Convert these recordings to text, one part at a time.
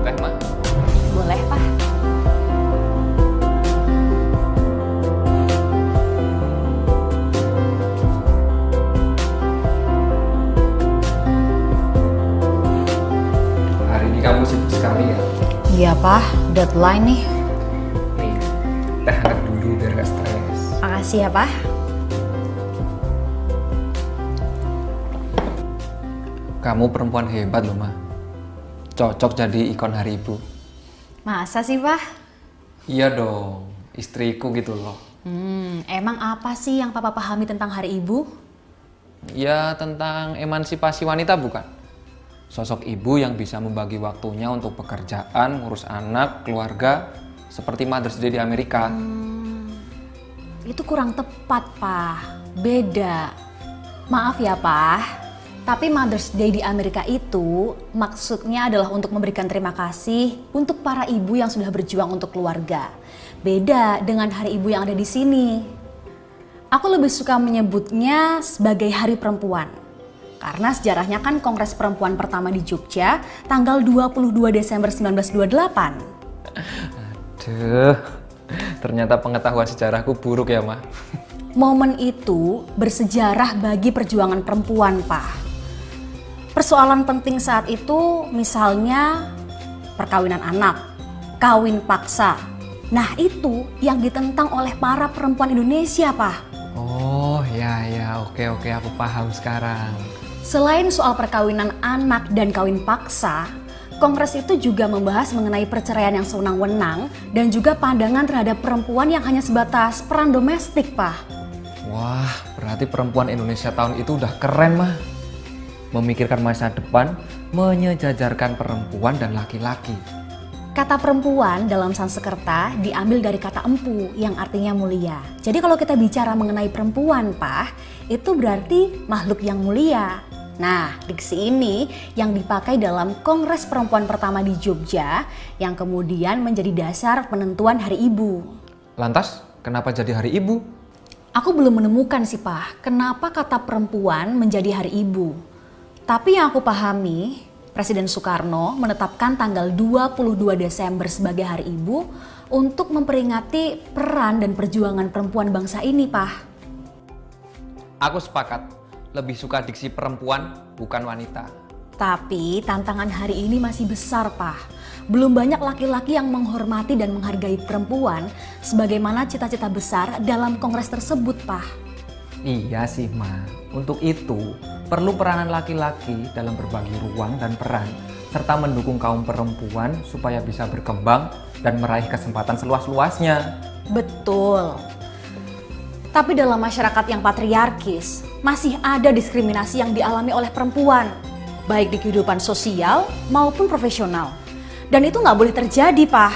Teh, Ma? Boleh, Pak. Hari ini kamu sibuk sekali ya? Iya, Pak. Deadline nih. Nih, teh hangat dulu biar gak stres. Makasih ya, Pak. Kamu perempuan hebat loh, Ma. Cocok jadi ikon Hari Ibu. Masa sih, Pak? Iya dong, istriku gitu loh. Emang apa sih yang Papa pahami tentang Hari Ibu? Ya tentang emansipasi wanita bukan? Sosok ibu yang bisa membagi waktunya untuk pekerjaan, ngurus anak, keluarga, seperti Mother's Day di Amerika. Itu kurang tepat, Pak. Beda. Maaf ya, Pak. Tapi Mother's Day di Amerika itu maksudnya adalah untuk memberikan terima kasih untuk para ibu yang sudah berjuang untuk keluarga. Beda dengan Hari Ibu yang ada di sini. Aku lebih suka menyebutnya sebagai Hari Perempuan. Karena sejarahnya kan Kongres Perempuan pertama di Jogja tanggal 22 Desember 1928. Aduh, ternyata pengetahuan sejarahku buruk ya, Ma. Momen itu bersejarah bagi perjuangan perempuan, Pak. Persoalan penting saat itu misalnya perkawinan anak, kawin paksa. Nah itu yang ditentang oleh para perempuan Indonesia, Pak. Oh ya, oke aku paham sekarang. Selain soal perkawinan anak dan kawin paksa, Kongres itu juga membahas mengenai perceraian yang sewenang-wenang dan juga pandangan terhadap perempuan yang hanya sebatas peran domestik, Pak. Wah, berarti perempuan Indonesia tahun itu udah keren, Mah. Memikirkan masa depan, menyejajarkan perempuan dan laki-laki. Kata perempuan dalam Sanskerta diambil dari kata empu yang artinya mulia. Jadi kalau kita bicara mengenai perempuan, Pak, itu berarti makhluk yang mulia. Nah, diksi ini yang dipakai dalam Kongres Perempuan pertama di Jogja yang kemudian menjadi dasar penentuan Hari Ibu. Lantas, kenapa jadi Hari Ibu? Aku belum menemukan sih, Pak, kenapa kata perempuan menjadi Hari Ibu. Tapi yang aku pahami, Presiden Soekarno menetapkan tanggal 22 Desember sebagai Hari Ibu untuk memperingati peran dan perjuangan perempuan bangsa ini, Pak. Aku sepakat, lebih suka diksi perempuan, bukan wanita. Tapi tantangan hari ini masih besar, Pak. Belum banyak laki-laki yang menghormati dan menghargai perempuan sebagaimana cita-cita besar dalam kongres tersebut, Pak. Iya sih, Ma. Untuk itu, perlu peranan laki-laki dalam berbagi ruang dan peran, serta mendukung kaum perempuan supaya bisa berkembang dan meraih kesempatan seluas-luasnya. Betul. Tapi dalam masyarakat yang patriarkis, masih ada diskriminasi yang dialami oleh perempuan, baik di kehidupan sosial maupun profesional. Dan itu nggak boleh terjadi, Pak.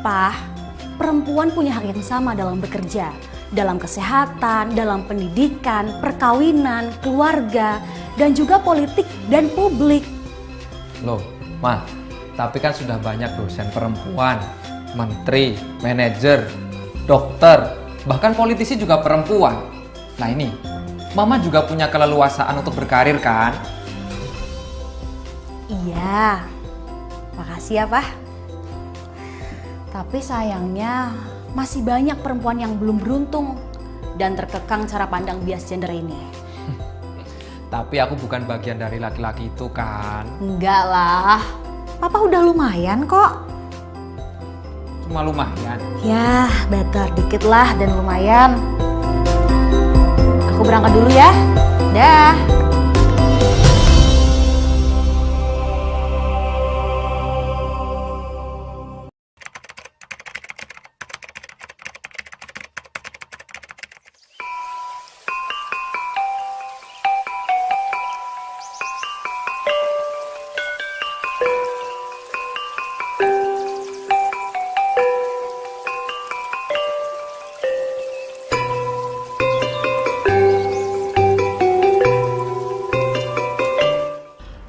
Pak, perempuan punya hak yang sama dalam bekerja, dalam kesehatan, dalam pendidikan, perkawinan, keluarga, dan juga politik dan publik. Loh, Ma, tapi kan sudah banyak dosen perempuan, menteri, manajer, dokter, bahkan politisi juga perempuan. Nah ini, Mama juga punya keleluasaan untuk berkarir kan? Iya, makasih ya, Pak. Tapi sayangnya masih banyak perempuan yang belum beruntung dan terkekang cara pandang bias gender ini. Tapi aku bukan bagian dari laki-laki itu kan? Enggak lah, Papa udah lumayan kok. Cuma lumayan. Ya, better dikit lah dan lumayan. Aku berangkat dulu ya. Dah.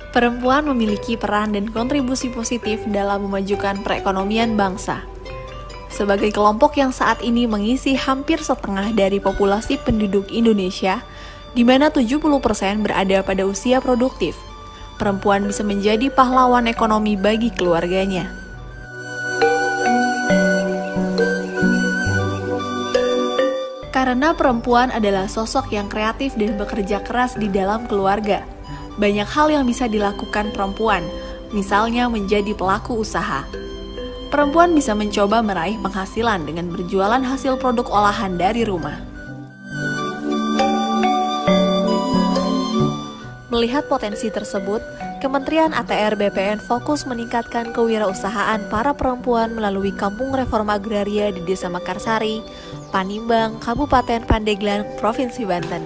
Perempuan memiliki peran dan kontribusi positif dalam memajukan perekonomian bangsa. Sebagai kelompok yang saat ini mengisi hampir setengah dari populasi penduduk Indonesia, di mana 70% berada pada usia produktif, perempuan bisa menjadi pahlawan ekonomi bagi keluarganya. Karena perempuan adalah sosok yang kreatif dan bekerja keras di dalam keluarga, banyak hal yang bisa dilakukan perempuan, misalnya menjadi pelaku usaha. Perempuan bisa mencoba meraih penghasilan dengan berjualan hasil produk olahan dari rumah. Melihat potensi tersebut, Kementerian ATR BPN fokus meningkatkan kewirausahaan para perempuan melalui Kampung Reforma Agraria di Desa Mekarsari, Panimbang, Kabupaten Pandeglang, Provinsi Banten.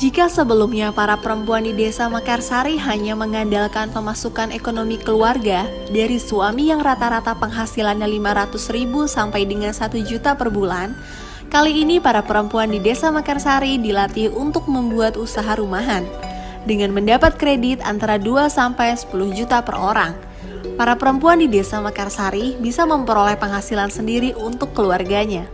Jika sebelumnya para perempuan di Desa Mekarsari hanya mengandalkan pemasukan ekonomi keluarga dari suami yang rata-rata penghasilannya 500.000 sampai dengan 1 juta per bulan, kali ini para perempuan di Desa Mekarsari dilatih untuk membuat usaha rumahan dengan mendapat kredit antara 2 sampai 10 juta per orang. Para perempuan di Desa Mekarsari bisa memperoleh penghasilan sendiri untuk keluarganya.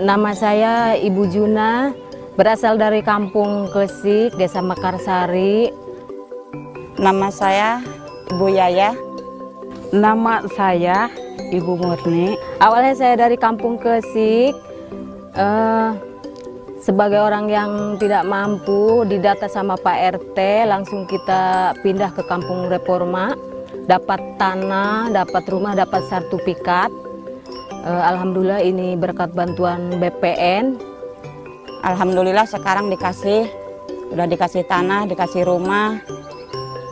Nama saya Ibu Juna, berasal dari Kampung Klesik, Desa Mekarsari. Nama saya Ibu Yaya. Nama saya Ibu Murni. Awalnya saya dari Kampung Klesik, sebagai orang yang tidak mampu, didata sama Pak RT, langsung kita pindah ke Kampung Reforma, dapat tanah, dapat rumah, dapat sertifikat. Alhamdulillah ini berkat bantuan BPN. Alhamdulillah sekarang udah dikasih tanah, dikasih rumah.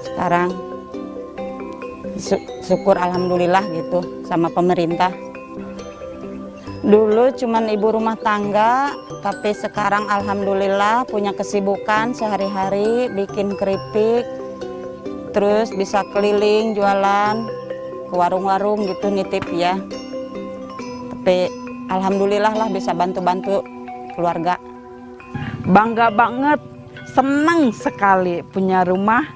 Sekarang syukur alhamdulillah gitu sama pemerintah. Dulu cuman ibu rumah tangga, tapi sekarang alhamdulillah punya kesibukan sehari-hari, bikin keripik, terus bisa keliling jualan ke warung-warung gitu, nitip ya. Tapi alhamdulillah lah bisa bantu-bantu keluarga. Bangga banget, senang sekali punya rumah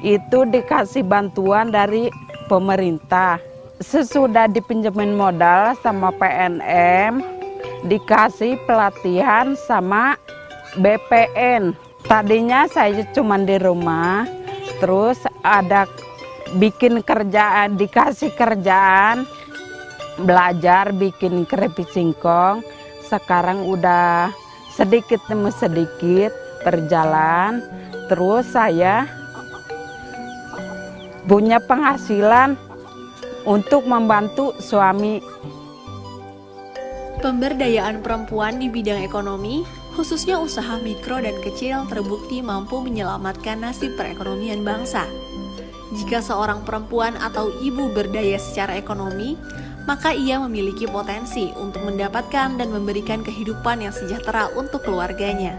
itu dikasih bantuan dari pemerintah. Sesudah dipinjemin modal sama PNM, dikasih pelatihan sama BPN. Tadinya saya cuma di rumah, terus ada bikin kerjaan, dikasih kerjaan, belajar bikin keripik singkong. Sekarang udah sedikit demi sedikit berjalan, terus saya punya penghasilan untuk membantu suami. Pemberdayaan perempuan di bidang ekonomi, khususnya usaha mikro dan kecil, terbukti mampu menyelamatkan nasib perekonomian bangsa. Jika seorang perempuan atau ibu berdaya secara ekonomi, maka ia memiliki potensi untuk mendapatkan dan memberikan kehidupan yang sejahtera untuk keluarganya.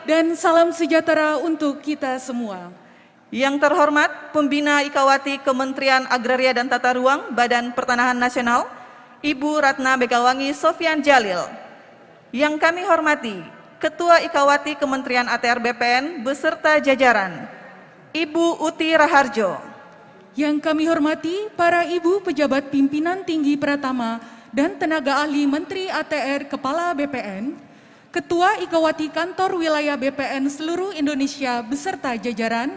Dan salam sejahtera untuk kita semua. Yang terhormat Pembina Ikawati Kementerian Agraria dan Tata Ruang Badan Pertanahan Nasional, Ibu Ratna Begawangi Sofyan Jalil. Yang kami hormati Ketua Ikawati Kementerian ATR BPN beserta jajaran, Ibu Uti Raharjo. Yang kami hormati para ibu pejabat pimpinan tinggi Pratama dan tenaga ahli Menteri ATR Kepala BPN, Ketua Ikawati Kantor Wilayah BPN seluruh Indonesia beserta jajaran,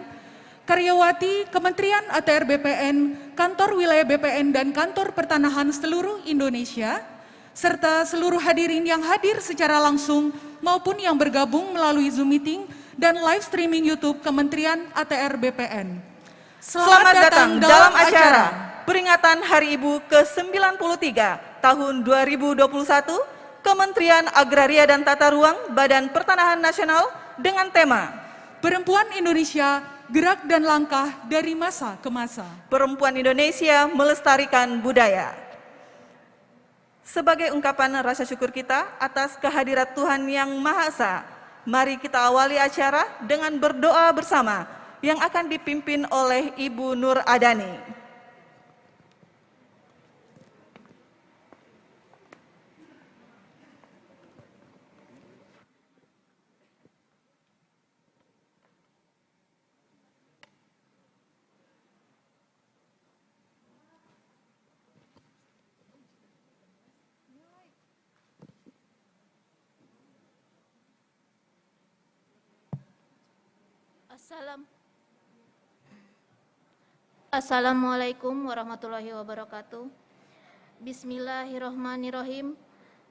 karyawati Kementerian ATR BPN, Kantor Wilayah BPN dan Kantor Pertanahan seluruh Indonesia, serta seluruh hadirin yang hadir secara langsung maupun yang bergabung melalui Zoom Meeting dan live streaming YouTube Kementerian ATR BPN. Selamat datang dalam acara peringatan Hari Ibu ke-93 tahun 2021 Kementerian Agraria dan Tata Ruang Badan Pertanahan Nasional dengan tema Perempuan Indonesia, Gerak dan Langkah dari Masa ke Masa. Perempuan Indonesia Melestarikan Budaya. Sebagai ungkapan rasa syukur kita atas kehadirat Tuhan Yang Maha Esa, mari kita awali acara dengan berdoa bersama yang akan dipimpin oleh Ibu Nur Adani. Assalamualaikum warahmatullahi wabarakatuh. Bismillahirrahmanirrahim.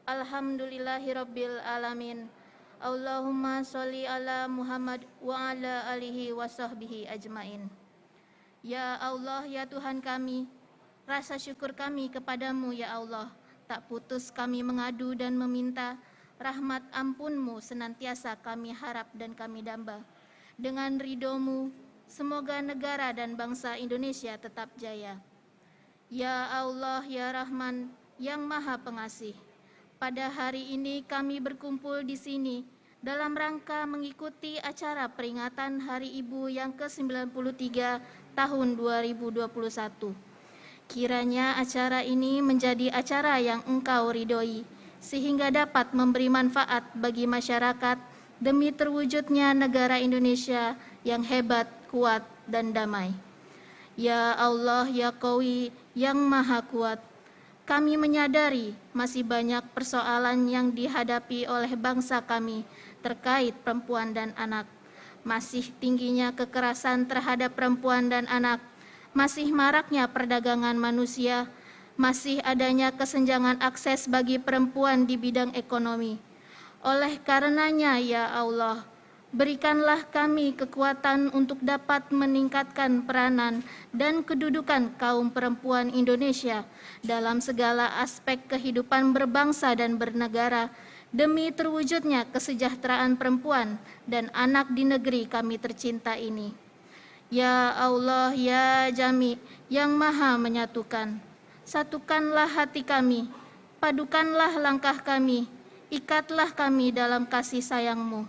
Alhamdulillahirabbil alamin. Allahumma sholli ala Muhammad wa ala alihi wa sahbihi ajmain. Ya Allah, ya Tuhan kami, rasa syukur kami kepadamu ya Allah. Tak putus kami mengadu dan meminta rahmat ampun-Mu senantiasa kami harap dan kami damba. Dengan ridho-Mu, semoga negara dan bangsa Indonesia tetap jaya. Ya Allah, ya Rahman, yang Maha Pengasih. Pada hari ini kami berkumpul di sini dalam rangka mengikuti acara peringatan Hari Ibu yang ke-93 tahun 2021. Kiranya acara ini menjadi acara yang Engkau ridhoi, sehingga dapat memberi manfaat bagi masyarakat demi terwujudnya negara Indonesia yang hebat, kuat, dan damai. Ya Allah, ya Qawi, yang Maha Kuat, kami menyadari masih banyak persoalan yang dihadapi oleh bangsa kami terkait perempuan dan anak. Masih tingginya kekerasan terhadap perempuan dan anak, masih maraknya perdagangan manusia, masih adanya kesenjangan akses bagi perempuan di bidang ekonomi. Oleh karenanya ya Allah, berikanlah kami kekuatan untuk dapat meningkatkan peranan dan kedudukan kaum perempuan Indonesia dalam segala aspek kehidupan berbangsa dan bernegara demi terwujudnya kesejahteraan perempuan dan anak di negeri kami tercinta ini. Ya Allah, ya Jami, yang Maha menyatukan, satukanlah hati kami, padukanlah langkah kami, ikatlah kami dalam kasih sayang-Mu.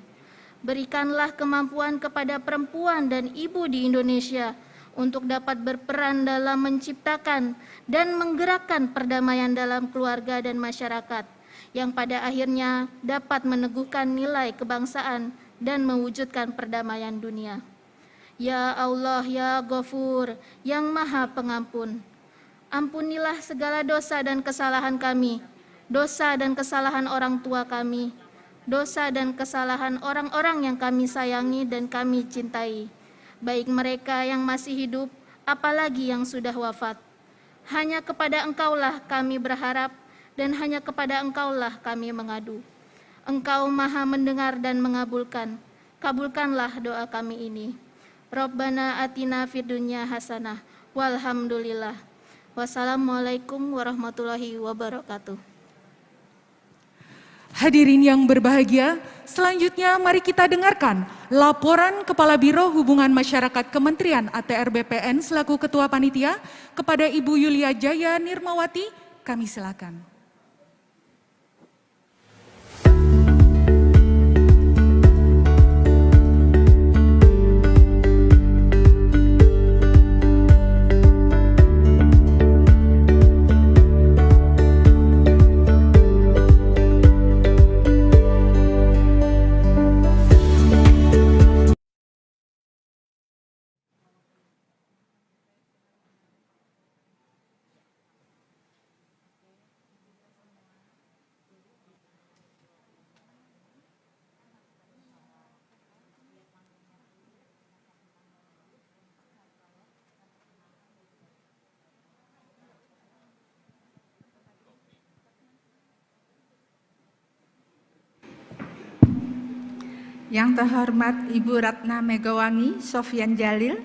Berikanlah kemampuan kepada perempuan dan ibu di Indonesia untuk dapat berperan dalam menciptakan dan menggerakkan perdamaian dalam keluarga dan masyarakat, yang pada akhirnya dapat meneguhkan nilai kebangsaan dan mewujudkan perdamaian dunia. Ya Allah, ya Ghafur, yang Maha Pengampun, ampunilah segala dosa dan kesalahan kami, dosa dan kesalahan orang tua kami, dosa dan kesalahan orang-orang yang kami sayangi dan kami cintai, baik mereka yang masih hidup, apalagi yang sudah wafat. Hanya kepada Engkaulah kami berharap dan hanya kepada Engkaulah kami mengadu. Engkau Maha mendengar dan mengabulkan. Kabulkanlah doa kami ini. Rabbana atina fid dunya hasanah walhamdulillah. Wassalamualaikum warahmatullahi wabarakatuh. Hadirin yang berbahagia, selanjutnya mari kita dengarkan laporan Kepala Biro Hubungan Masyarakat Kementerian ATR BPN selaku Ketua Panitia kepada Ibu Yulia Jaya Nirmawati. Kami silakan. Yang terhormat Ibu Ratna Megawangi Sofyan Jalil,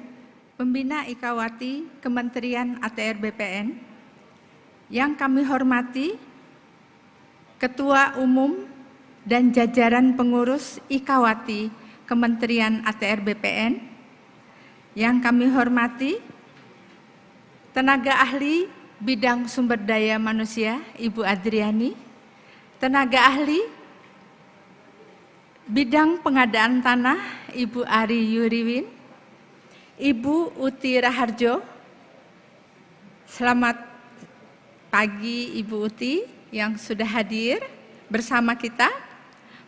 Pembina Ikawati Kementerian ATR BPN. Yang kami hormati Ketua Umum dan jajaran pengurus Ikawati Kementerian ATR BPN. Yang kami hormati tenaga ahli bidang sumber daya manusia Ibu Adriani, tenaga ahli bidang pengadaan tanah Ibu Ari Yuriwin, Ibu Uti Raharjo. Selamat pagi Ibu Uti yang sudah hadir bersama kita,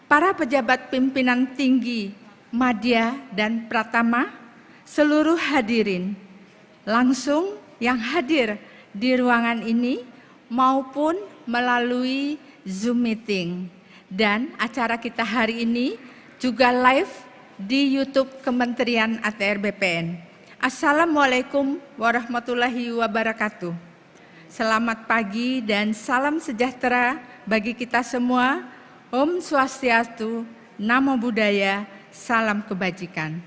para pejabat pimpinan tinggi Madya dan Pratama, seluruh hadirin, langsung yang hadir di ruangan ini maupun melalui Zoom meeting. Dan acara kita hari ini juga live di YouTube Kementerian ATR BPN. Assalamualaikum warahmatullahi wabarakatuh. Selamat pagi dan salam sejahtera bagi kita semua. Om Swastiastu, Namo Buddhaya, salam kebajikan.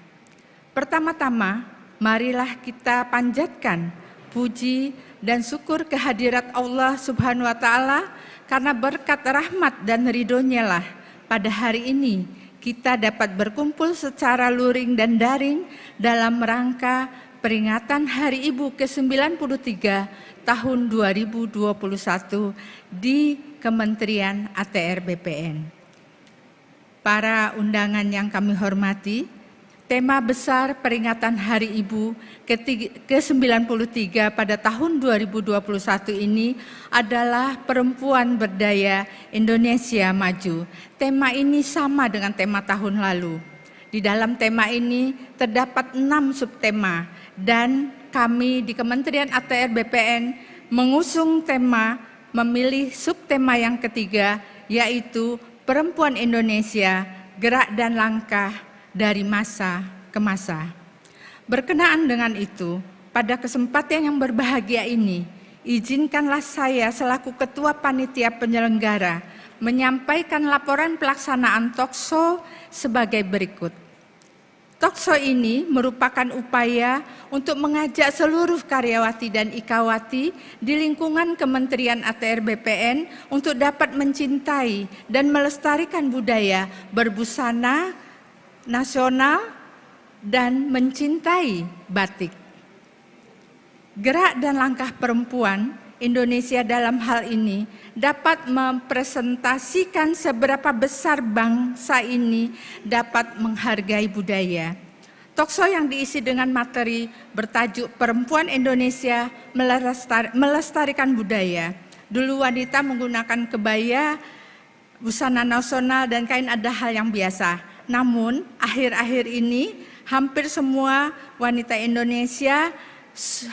Pertama-tama, marilah kita panjatkan puji dan syukur kehadirat Allah Subhanahu wa Ta'ala, karena berkat rahmat dan ridhonya lah pada hari ini kita dapat berkumpul secara luring dan daring dalam rangka peringatan Hari Ibu ke-93 tahun 2021 di Kementerian ATR BPN. Para undangan yang kami hormati, tema besar peringatan Hari Ibu ke-93 pada tahun 2021 ini adalah Perempuan Berdaya Indonesia Maju. Tema ini sama dengan tema tahun lalu. Di dalam tema ini terdapat 6 subtema dan kami di Kementerian ATR BPN mengusung tema, memilih subtema yang ketiga, yaitu Perempuan Indonesia, Gerak dan Langkah dari Masa ke Masa. Berkenaan dengan itu, pada kesempatan yang berbahagia ini, izinkanlah saya selaku Ketua Panitia Penyelenggara menyampaikan laporan pelaksanaan Tokso sebagai berikut. Tokso ini merupakan upaya untuk mengajak seluruh karyawati dan ikawati di lingkungan Kementerian ATR BPN untuk dapat mencintai dan melestarikan budaya berbusana nasional dan mencintai batik. Gerak dan langkah perempuan Indonesia dalam hal ini dapat mempresentasikan seberapa besar bangsa ini dapat menghargai budaya. Tokso yang diisi dengan materi bertajuk Perempuan Indonesia melestarikan budaya. Dulu wanita menggunakan kebaya, busana nasional dan kain ada hal yang biasa. Namun akhir-akhir ini hampir semua wanita Indonesia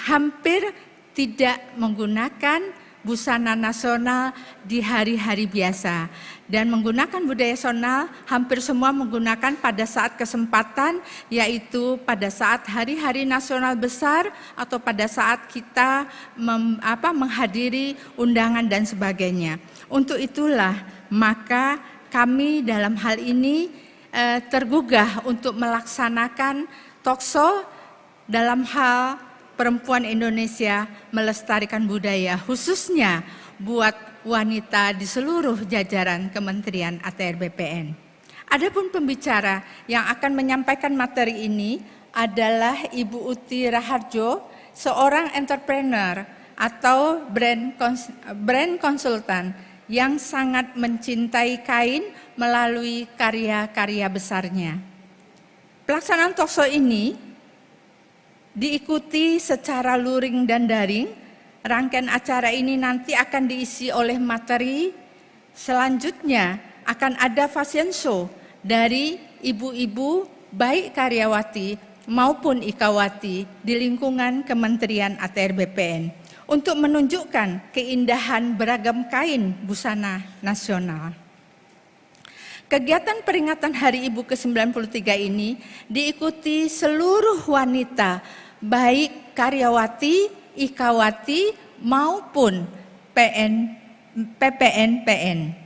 hampir tidak menggunakan busana nasional di hari-hari biasa. Dan menggunakan budaya nasional hampir semua menggunakan pada saat kesempatan, yaitu pada saat hari-hari nasional besar atau pada saat kita menghadiri undangan dan sebagainya. Untuk itulah maka kami dalam hal ini tergugah untuk melaksanakan Tokso dalam hal Perempuan Indonesia melestarikan budaya, khususnya buat wanita di seluruh jajaran Kementerian ATR BPN. Adapun pembicara yang akan menyampaikan materi ini adalah Ibu Uti Raharjo, seorang entrepreneur atau brand konsultan yang sangat mencintai kain melalui karya-karya besarnya. Pelaksanaan Tokso ini diikuti secara luring dan daring. Rangkaian acara ini nanti akan diisi oleh materi. Selanjutnya akan ada fashion show dari ibu-ibu baik karyawati maupun ikawati di lingkungan Kementerian ATR BPN untuk menunjukkan keindahan beragam kain busana nasional. Kegiatan peringatan Hari Ibu ke-93 ini diikuti seluruh wanita, baik karyawati, ikawati, maupun PPN.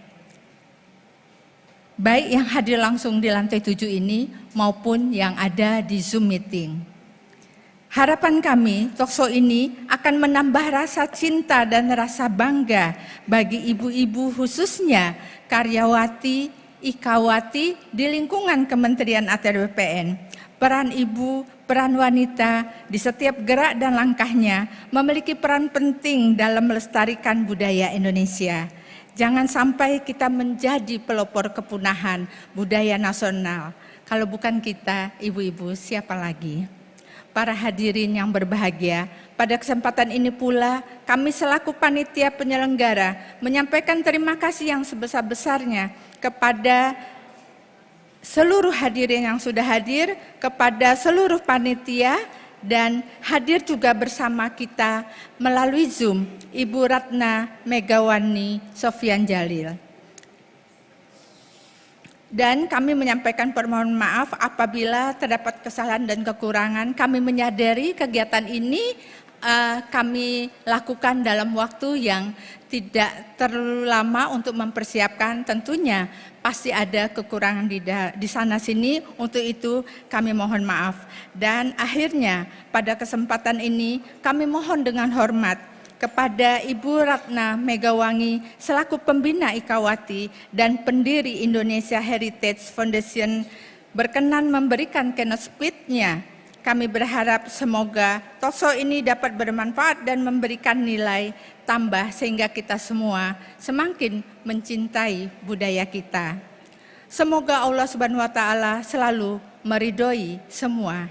baik yang hadir langsung di lantai 7 ini maupun yang ada di Zoom meeting. Harapan kami, talkshow ini akan menambah rasa cinta dan rasa bangga bagi ibu-ibu khususnya karyawati, ikawati di lingkungan Kementerian ATR BPN. Peran ibu, peran wanita di setiap gerak dan langkahnya memiliki peran penting dalam melestarikan budaya Indonesia. Jangan sampai kita menjadi pelopor kepunahan budaya nasional. Kalau bukan kita, ibu-ibu, siapa lagi? Para hadirin yang berbahagia, pada kesempatan ini pula kami selaku panitia penyelenggara menyampaikan terima kasih yang sebesar-besarnya kepada seluruh hadirin yang sudah hadir, kepada seluruh panitia, dan hadir juga bersama kita melalui Zoom, Ibu Ratna Megawani Sofyan Jalil. Dan kami menyampaikan permohonan maaf apabila terdapat kesalahan dan kekurangan. Kami menyadari kegiatan ini kami lakukan dalam waktu yang tidak terlalu lama untuk mempersiapkan. Tentunya pasti ada kekurangan di sana sini. Untuk itu kami mohon maaf. Dan akhirnya pada kesempatan ini kami mohon dengan hormat kepada Ibu Ratna Megawani selaku pembina Ikawati dan pendiri Indonesia Heritage Foundation berkenan memberikan keynote speech-nya. Kami berharap semoga talkshow ini dapat bermanfaat dan memberikan nilai tambah sehingga kita semua semakin mencintai budaya kita. Semoga Allah Subhanahu wa taala selalu meridhoi semua.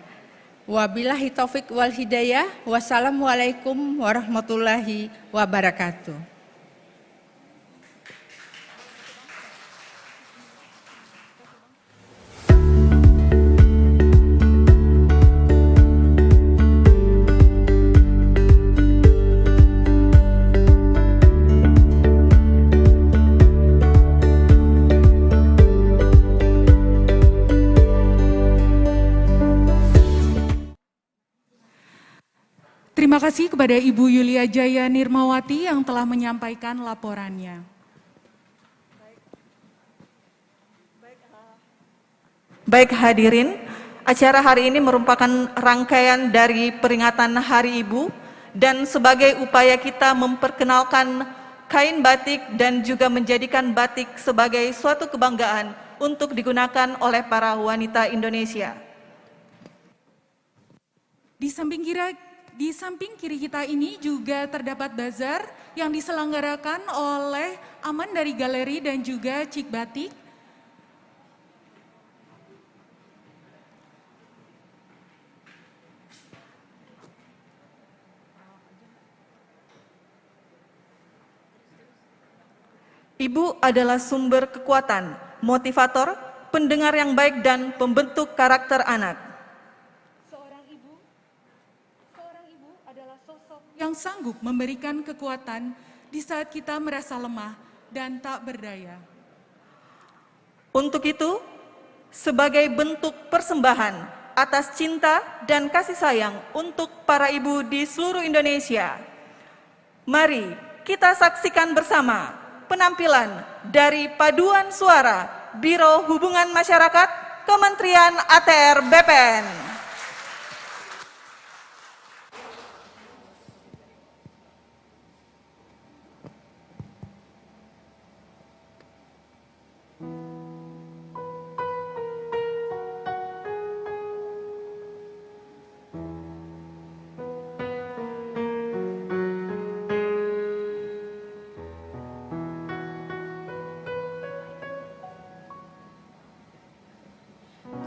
Wabillahi taufik wal hidayah. Wassalamualaikum warahmatullahi wabarakatuh. Terima kasih kepada Ibu Yulia Jaya Nirmawati yang telah menyampaikan laporannya. Baik hadirin, acara hari ini merupakan rangkaian dari peringatan Hari Ibu dan sebagai upaya kita memperkenalkan kain batik dan juga menjadikan batik sebagai suatu kebanggaan untuk digunakan oleh para wanita Indonesia. Di samping kiri kita ini juga terdapat bazar yang diselenggarakan oleh Aman dari Galeri dan juga Cik Batik. Ibu adalah sumber kekuatan, motivator, pendengar yang baik dan pembentuk karakter anak. Yang sanggup memberikan kekuatan di saat kita merasa lemah dan tak berdaya. Untuk itu, sebagai bentuk persembahan atas cinta dan kasih sayang untuk para ibu di seluruh Indonesia, mari kita saksikan bersama penampilan dari Paduan Suara Biro Hubungan Masyarakat Kementerian ATR BPN.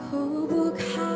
Ku buka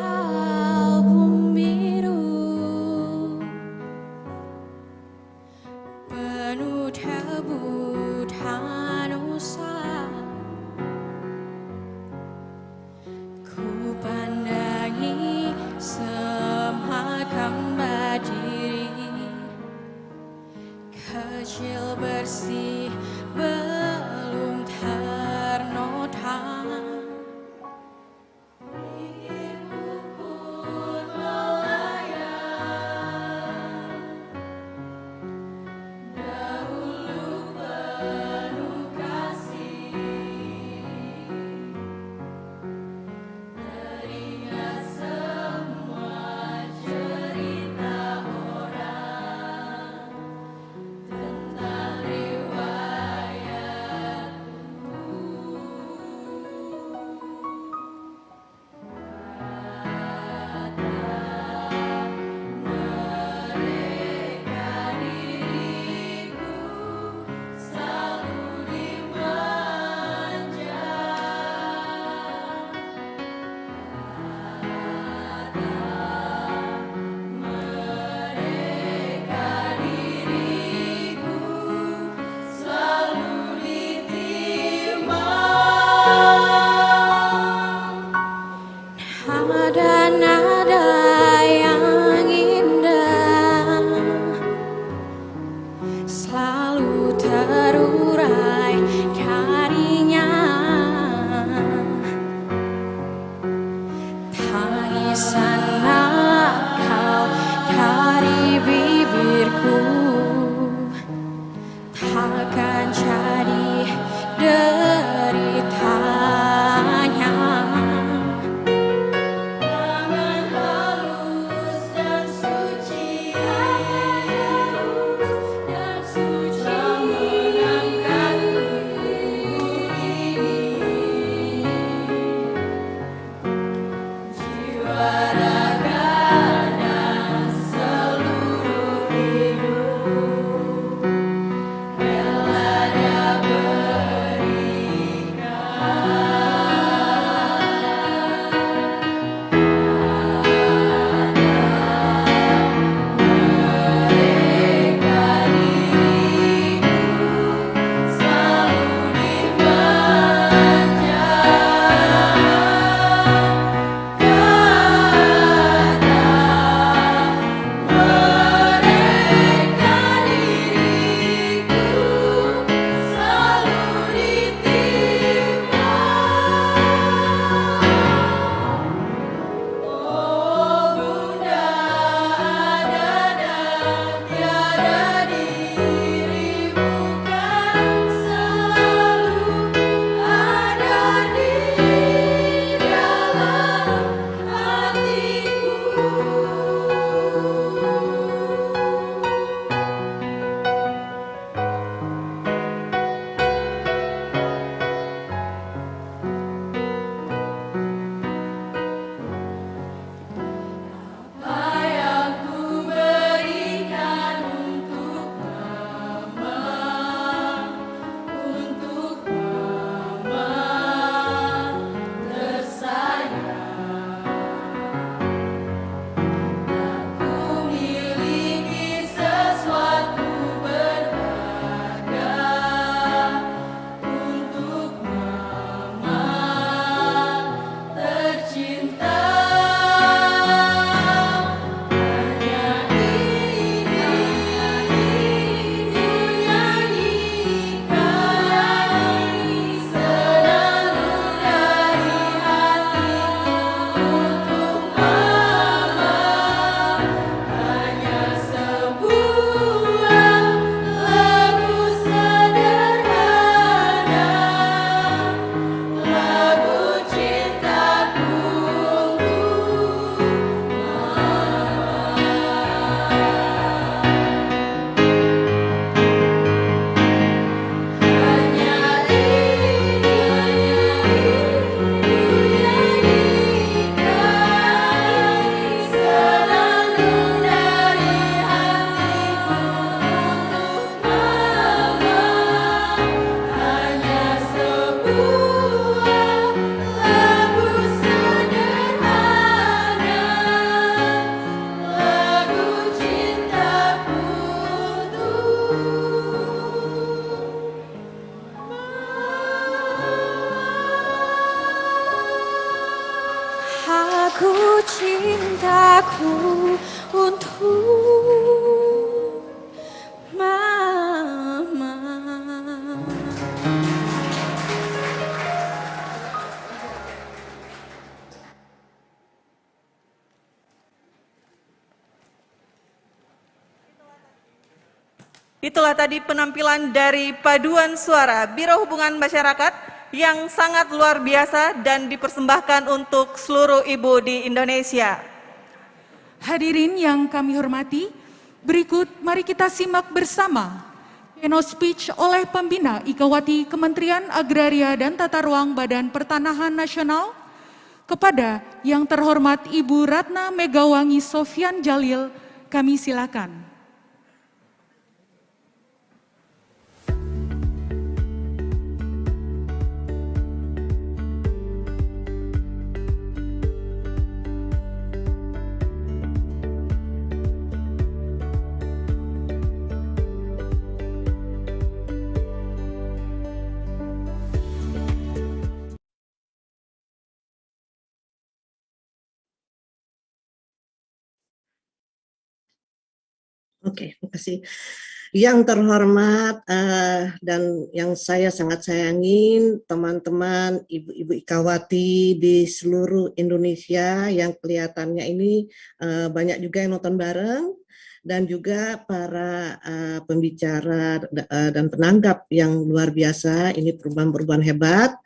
Itulah tadi penampilan dari paduan suara Biro Hubungan Masyarakat yang sangat luar biasa dan dipersembahkan untuk seluruh ibu di Indonesia. Hadirin yang kami hormati, berikut mari kita simak bersama keynote speech oleh pembina Ikawati Kementerian Agraria dan Tata Ruang Badan Pertanahan Nasional kepada yang terhormat Ibu Ratna Megawangi Sofyan Jalil. Kami silakan. Oke, terima kasih. Yang terhormat dan yang saya sangat sayangin teman-teman ibu-ibu Ikawati di seluruh Indonesia yang kelihatannya ini banyak juga yang nonton bareng, dan juga para pembicara dan penanggap yang luar biasa, ini perubahan-perubahan hebat.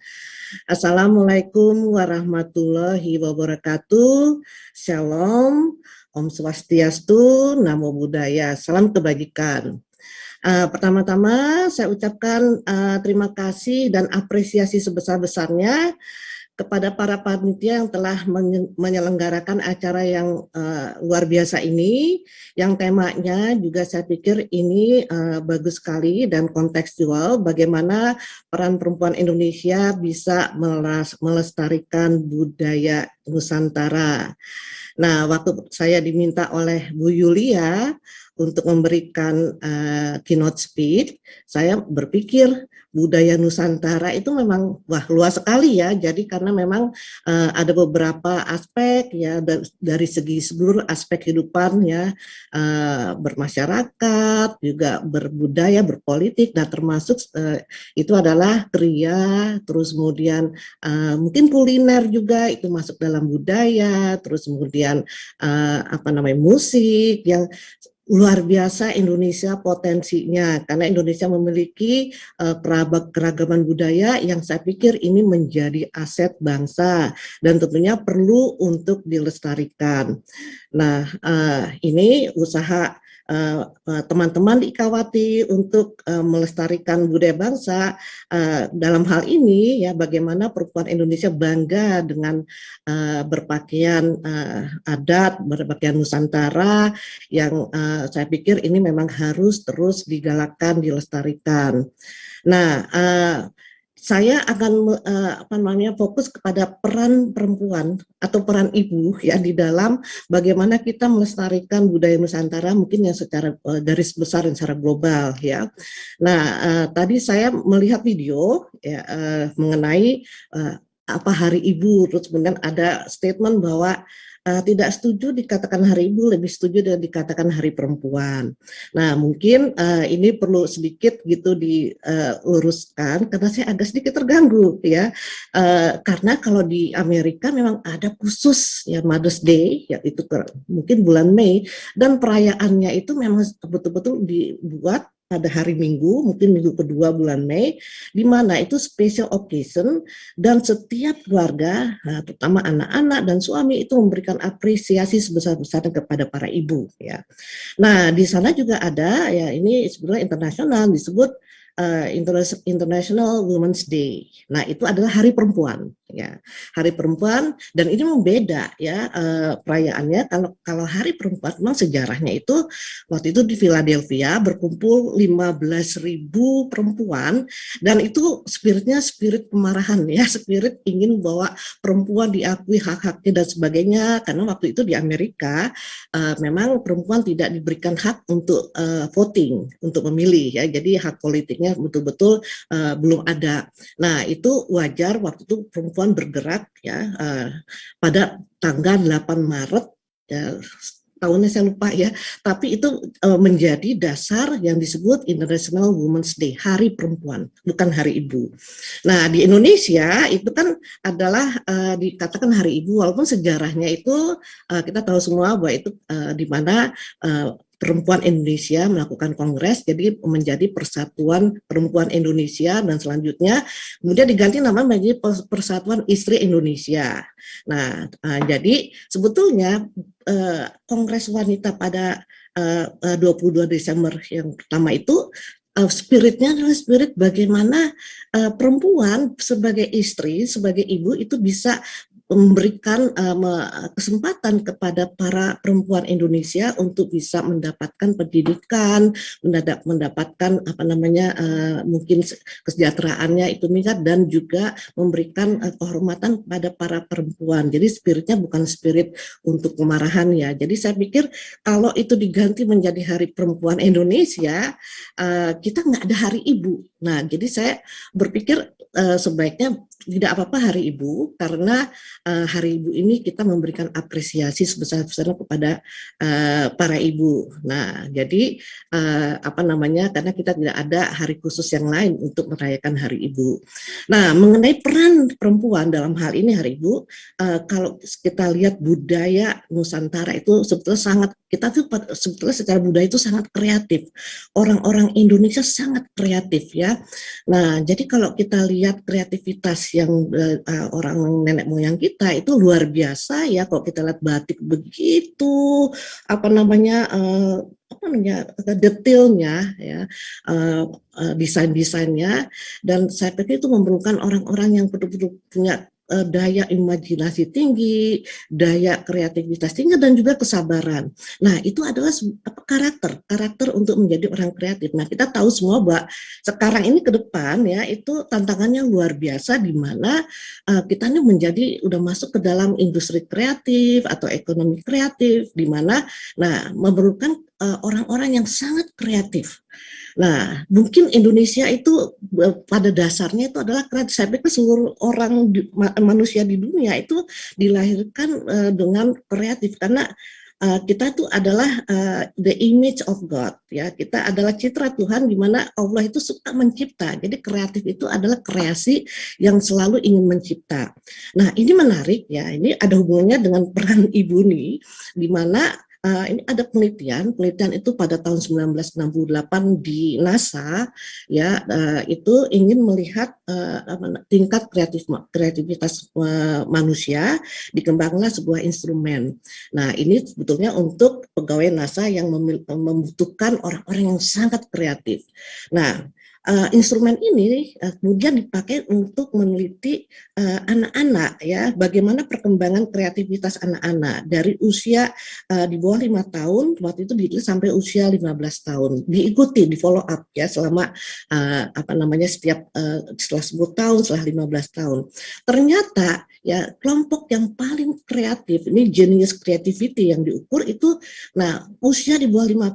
Assalamualaikum warahmatullahi wabarakatuh. Shalom. Om Swastiastu, Namo Buddhaya, salam kebajikan. Pertama-tama saya ucapkan terima kasih dan apresiasi sebesar-besarnya kepada para panitia yang telah menyelenggarakan acara yang luar biasa ini, yang temanya juga saya pikir ini bagus sekali dan kontekstual, bagaimana peran perempuan Indonesia bisa melestarikan budaya Nusantara. Nah, waktu saya diminta oleh Bu Yulia untuk memberikan keynote speech, saya berpikir budaya Nusantara itu memang luas sekali ya. Jadi karena memang ada beberapa aspek ya dari segi seluruh aspek kehidupan ya, bermasyarakat, juga berbudaya, berpolitik, dan termasuk itu adalah kriya, terus kemudian mungkin kuliner juga itu masuk dalam budaya, terus kemudian musik yang luar biasa. Indonesia potensinya, karena Indonesia memiliki keragaman budaya yang saya pikir ini menjadi aset bangsa dan tentunya perlu untuk dilestarikan. Nah, ini usaha teman-teman di Ikawati untuk melestarikan budaya bangsa. Dalam hal ini ya, bagaimana perempuan Indonesia bangga dengan berpakaian adat, berpakaian Nusantara yang saya pikir ini memang harus terus digalakkan, dilestarikan. Nah, saya akan fokus kepada peran perempuan atau peran ibu ya di dalam bagaimana kita melestarikan budaya Nusantara, mungkin yang secara garis besar dan secara global ya. Nah, tadi saya melihat video ya mengenai Hari Ibu, terus kemudian ada statement bahwa tidak setuju dikatakan Hari Ibu, lebih setuju dengan dikatakan Hari Perempuan. Nah, mungkin ini perlu sedikit gitu diluruskan karena saya agak sedikit terganggu ya. Karena kalau di Amerika memang ada khusus ya Mother's Day, ya itu mungkin bulan Mei, dan perayaannya itu memang betul-betul dibuat pada hari Minggu, mungkin minggu kedua bulan Mei, di mana itu special occasion dan setiap keluarga, terutama anak-anak dan suami itu memberikan apresiasi sebesar-besarnya kepada para ibu. Ya. Nah, di sana juga ada ya ini sebenarnya internasional disebut International Women's Day. Nah, itu adalah Hari Perempuan, ya, Hari Perempuan, dan ini membeda ya perayaannya. Kalau Hari Perempuan memang sejarahnya itu waktu itu di Philadelphia berkumpul 15.000 perempuan, dan itu spiritnya spirit pemarahan ya, spirit ingin bahwa perempuan diakui hak-haknya dan sebagainya. Karena waktu itu di Amerika memang perempuan tidak diberikan hak untuk voting, untuk memilih ya, jadi hak politiknya betul-betul belum ada. Nah, itu wajar waktu itu perempuan bergerak ya pada tanggal 8 Maret ya, tahunnya saya lupa ya, tapi itu menjadi dasar yang disebut International Women's Day, Hari Perempuan, bukan Hari Ibu. Nah, di Indonesia itu kan adalah dikatakan Hari Ibu, walaupun sejarahnya itu kita tahu semua bahwa itu di mana Perempuan Indonesia melakukan kongres, jadi menjadi Persatuan Perempuan Indonesia, dan selanjutnya kemudian diganti nama menjadi Persatuan Istri Indonesia. Nah, jadi sebetulnya Kongres Wanita pada 22 Desember yang pertama itu spiritnya adalah spirit bagaimana perempuan sebagai istri, sebagai ibu itu bisa memberikan kesempatan kepada para perempuan Indonesia untuk bisa mendapatkan pendidikan, mendapatkan mungkin kesejahteraannya itu meningkat, dan juga memberikan kehormatan kepada para perempuan. Jadi spiritnya bukan spirit untuk kemarahan ya. Jadi saya pikir kalau itu diganti menjadi Hari Perempuan Indonesia, kita nggak ada Hari Ibu. Nah, jadi saya berpikir sebaiknya tidak apa-apa Hari Ibu, karena Hari Ibu ini kita memberikan apresiasi sebesar-besarnya kepada para ibu. Nah, jadi karena kita tidak ada hari khusus yang lain untuk merayakan Hari Ibu. Nah, mengenai peran perempuan dalam hal ini Hari Ibu, kalau kita lihat budaya Nusantara itu sebetulnya sebetulnya secara budaya itu sangat kreatif. Orang-orang Indonesia sangat kreatif ya. Nah, jadi kalau kita lihat kreativitas yang orang nenek moyang kita itu luar biasa ya. Kalau kita lihat batik begitu detailnya ya, desain-desainnya, dan saya pikir itu memerlukan orang-orang yang betul-betul punya daya imajinasi tinggi, daya kreativitas tinggi, dan juga kesabaran. Nah, itu adalah karakter untuk menjadi orang kreatif. Nah, kita tahu semua bahwa sekarang ini ke depan ya, itu tantangannya luar biasa, di mana kita ini udah masuk ke dalam industri kreatif atau ekonomi kreatif, di mana memerlukan orang-orang yang sangat kreatif. Nah, mungkin Indonesia itu pada dasarnya itu adalah kreatif. Saya pikir seluruh manusia di dunia itu dilahirkan dengan kreatif, karena kita itu adalah the image of God ya. Kita adalah citra Tuhan, di mana Allah itu suka mencipta. Jadi kreatif itu adalah kreasi yang selalu ingin mencipta. Nah, ini menarik ya. Ini ada hubungannya dengan peran ibu nih, di mana ini ada penelitian itu pada tahun 1968 di NASA ya, itu ingin melihat tingkat kreativitas manusia, dikembanglah sebuah instrumen. Nah, ini sebetulnya untuk pegawai NASA yang membutuhkan orang-orang yang sangat kreatif. Nah, instrumen ini kemudian dipakai untuk meneliti anak-anak ya, bagaimana perkembangan kreativitas anak-anak dari usia di bawah 5 tahun, waktu itu diteliti sampai usia 15 tahun. Diikuti, di follow up ya selama setelah 10 tahun, setelah 15 tahun. Ternyata ya kelompok yang paling kreatif, ini genius creativity yang diukur itu, usia di bawah 5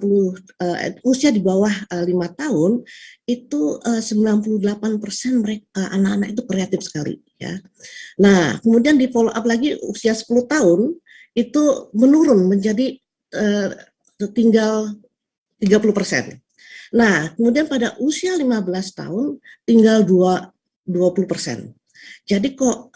tahun itu 98% mereka anak-anak itu kreatif sekali ya. Nah, kemudian di follow up lagi usia 10 tahun itu menurun menjadi tinggal 30%. Nah, kemudian pada usia 15 tahun tinggal 20%. Jadi kok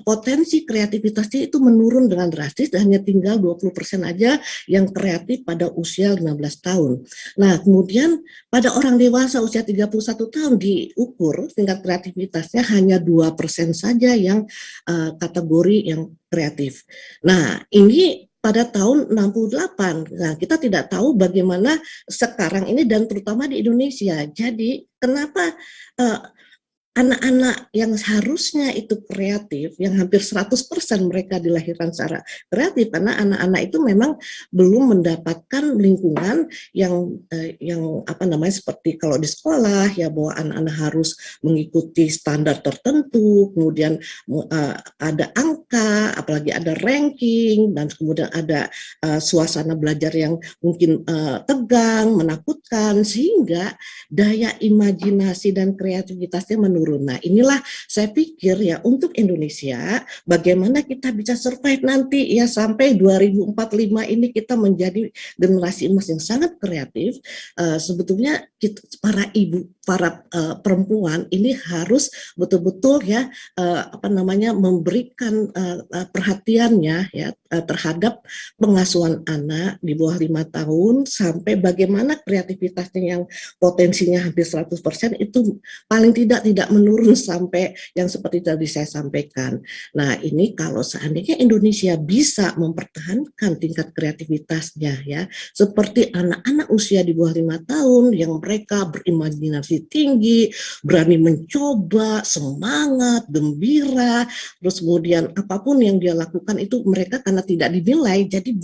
potensi kreativitasnya itu menurun dengan drastis, dan hanya tinggal 20% aja yang kreatif pada usia 15 tahun. Nah, kemudian pada orang dewasa usia 31 tahun diukur tingkat kreativitasnya hanya 2% saja yang kategori yang kreatif. Nah, ini pada tahun 68. Nah, kita tidak tahu bagaimana sekarang ini dan terutama di Indonesia. Jadi, kenapa anak-anak yang seharusnya itu kreatif, yang hampir 100% mereka dilahirkan secara kreatif, karena anak-anak itu memang belum mendapatkan lingkungan yang seperti kalau di sekolah ya, bahwa anak-anak harus mengikuti standar tertentu, kemudian ada angka, apalagi ada ranking, dan kemudian ada suasana belajar yang mungkin tegang, menakutkan, sehingga daya imajinasi dan kreativitasnya menurun. Nah, inilah saya pikir ya, untuk Indonesia bagaimana kita bisa survive nanti ya sampai 2045 ini, kita menjadi generasi emas yang sangat kreatif. Sebetulnya para ibu para perempuan ini harus betul-betul ya memberikan perhatiannya ya terhadap pengasuhan anak di bawah 5 tahun sampai bagaimana kreativitasnya yang potensinya hampir 100% itu paling tidak menurun sampai yang seperti tadi saya sampaikan. Nah, ini kalau seandainya Indonesia bisa mempertahankan tingkat kreativitasnya ya, seperti anak-anak usia di bawah 5 tahun yang mereka berimajinasi tinggi, berani mencoba, semangat, gembira, terus kemudian apapun yang dia lakukan itu mereka karena tidak dinilai jadi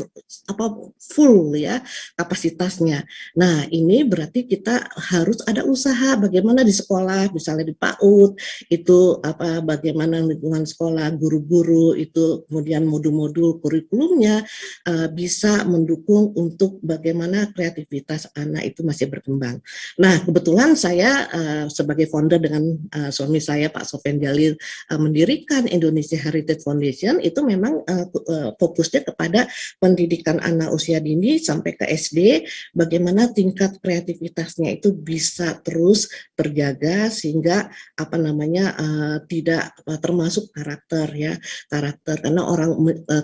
full ya kapasitasnya. Nah, ini berarti kita harus ada usaha bagaimana di sekolah, misalnya di PAUD itu bagaimana lingkungan sekolah, guru-guru itu kemudian modul-modul kurikulumnya bisa mendukung untuk bagaimana kreativitas anak itu masih berkembang. Nah, kebetulan saya sebagai founder dengan suami saya Pak Sofian Jalil mendirikan Indonesia Heritage Foundation itu memang fokusnya kepada pendidikan anak usia dini sampai ke SD, bagaimana tingkat kreativitasnya itu bisa terus terjaga sehingga tidak termasuk karakter karena orang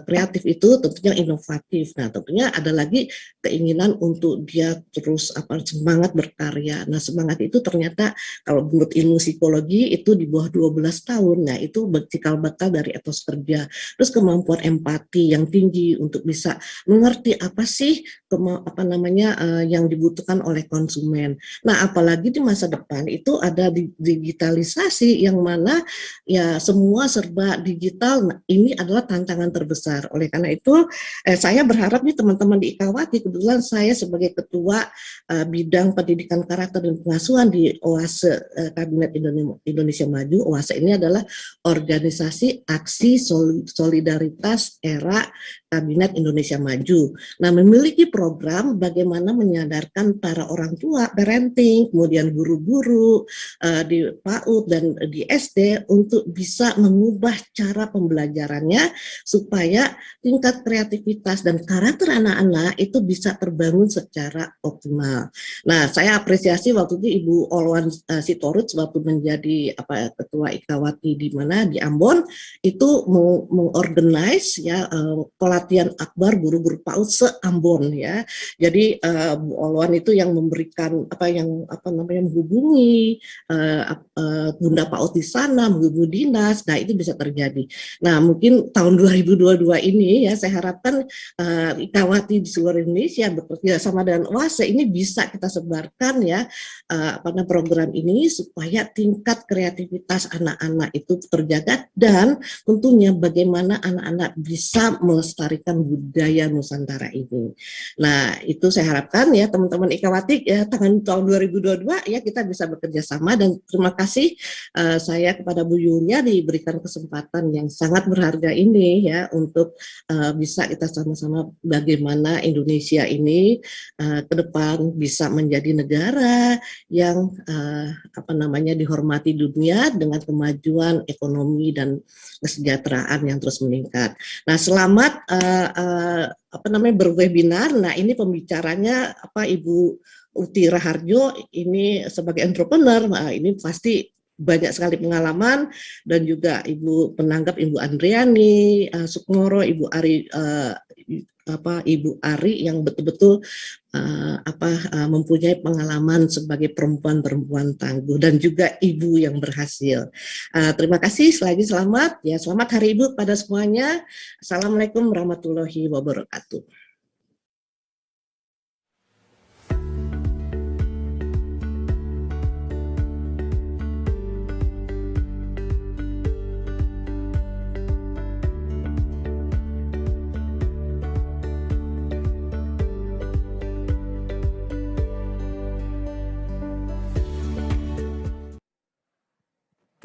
kreatif itu tentunya inovatif. Nah, tentunya ada lagi keinginan untuk dia terus semangat berkarya. Nah, semangat itu ternyata kalau menurut ilmu psikologi itu di bawah 12 tahun. Nah, itu cikal bakal dari etos kerja. Terus kemampuan empati yang tinggi untuk bisa mengerti apa sih yang dibutuhkan oleh konsumen. Nah, apalagi di masa depan itu ada digitalisasi yang mana ya semua serba digital. Nah, ini adalah tantangan terbesar. Oleh karena itu saya berharap nih teman-teman di Ikawati, kebetulan saya sebagai ketua bidang pendidikan karakter dan pengasuhan di OASE Kabinet Indonesia Maju. OASE ini adalah organisasi aksi solidaritas era Kabinet Indonesia Maju. Nah, memiliki program bagaimana menyadarkan para orang tua, parenting, kemudian guru-guru di PAUD dan di SD untuk bisa mengubah cara pembelajarannya supaya tingkat kreativitas dan karakter anak-anak itu bisa terbangun secara optimal. Nah, saya apresiasi waktu itu Ibu Olwan Sitorus waktu menjadi ketua Ikawati di Ambon itu mengorganize ya pelatihan akbar guru-guru PAUD se-Ambon ya. Jadi Bu Olwan itu yang memberikan menghubungi Bunda PAUD di sana, menghubungi dinas. Nah, itu bisa terjadi. Nah, mungkin tahun 2022 ini ya saya harapkan Ikawati di seluruh Indonesia bekerja sama dengan OASE ini bisa kita sebarkan ya program ini supaya tingkat kreativitas anak-anak itu terjaga dan tentunya bagaimana anak-anak bisa melestarikan budaya Nusantara ini. Nah, itu saya harapkan ya teman-teman Ikawati ya tahun 2022 ya kita bisa bekerja sama dan terima kasih saya kepada Bu Yulia diberikan kesempatan yang sangat berharga ini ya untuk bisa kita sama-sama bagaimana Indonesia ini ke depan bisa menjadi negara yang dihormati dunia dengan kemajuan ekonomi dan kesejahteraan yang terus meningkat. Nah, selamat berwebinar. Nah, ini pembicaranya Ibu Uti Raharjo ini sebagai entrepreneur. Nah, ini pasti banyak sekali pengalaman dan juga Ibu penanggap Ibu Andriani Sukmoro, Ibu Ari yang betul-betul mempunyai pengalaman sebagai perempuan tangguh dan juga ibu yang berhasil. Terima kasih, lagi selamat ya, selamat Hari Ibu pada semuanya. Assalamualaikum warahmatullahi wabarakatuh.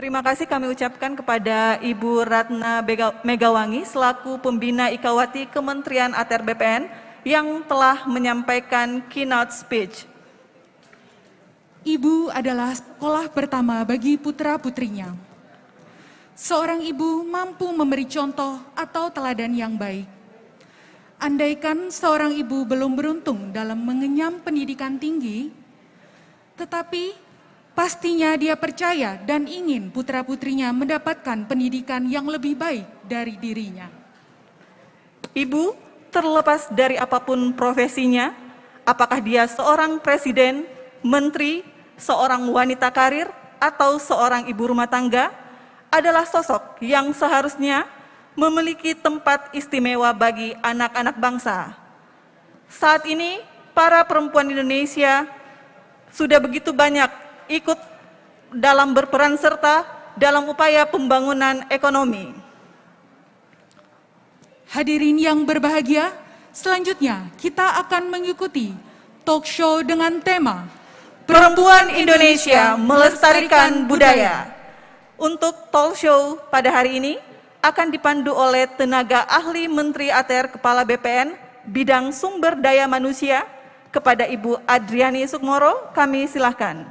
Terima kasih kami ucapkan kepada Ibu Ratna Megawangi selaku Pembina Ikawati Kementerian ATR BPN yang telah menyampaikan keynote speech. Ibu adalah sekolah pertama bagi putra-putrinya. Seorang ibu mampu memberi contoh atau teladan yang baik. Andaikan seorang ibu belum beruntung dalam mengenyam pendidikan tinggi, tetapi Pastinya dia percaya dan ingin putra-putrinya mendapatkan pendidikan yang lebih baik dari dirinya. Ibu, terlepas dari apapun profesinya, apakah dia seorang presiden, menteri, seorang wanita karir, atau seorang ibu rumah tangga, adalah sosok yang seharusnya memiliki tempat istimewa bagi anak-anak bangsa. Saat ini, para perempuan Indonesia sudah begitu banyak ikut dalam berperan serta dalam upaya pembangunan ekonomi. Hadirin yang berbahagia, selanjutnya kita akan mengikuti talk show dengan tema Perempuan Indonesia Melestarikan Budaya. Untuk talk show pada hari ini akan dipandu oleh tenaga ahli Menteri ATR Kepala BPN Bidang Sumber Daya Manusia. Kepada Ibu Adriani Sukmoro, kami silakan.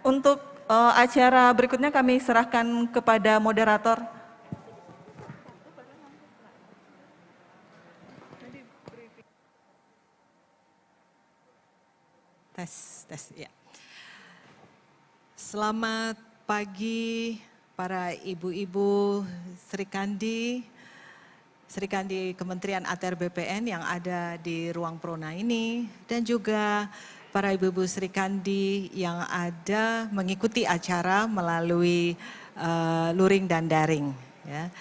Untuk acara berikutnya kami serahkan kepada moderator. Tes ya. Selamat pagi para ibu-ibu Sri Kandi Kementerian ATR BPN yang ada di ruang Prona ini, dan juga para ibu-ibu Sri Kandi yang ada mengikuti acara melalui luring dan daring. Ya.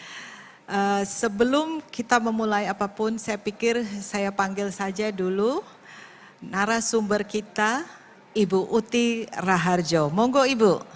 Sebelum kita memulai apapun, saya pikir saya panggil saja dulu narasumber kita, Ibu Uti Raharjo. Monggo Ibu.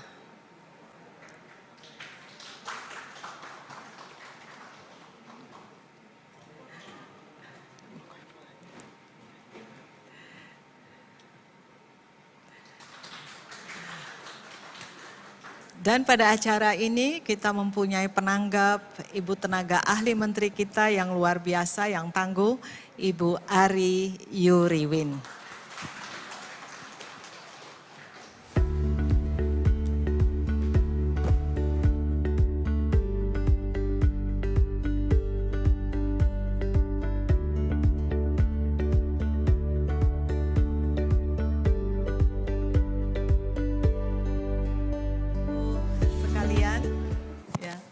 Dan pada acara ini kita mempunyai penanggap Ibu Tenaga Ahli Menteri kita yang luar biasa, yang tangguh, Ibu Ari Yuriwin.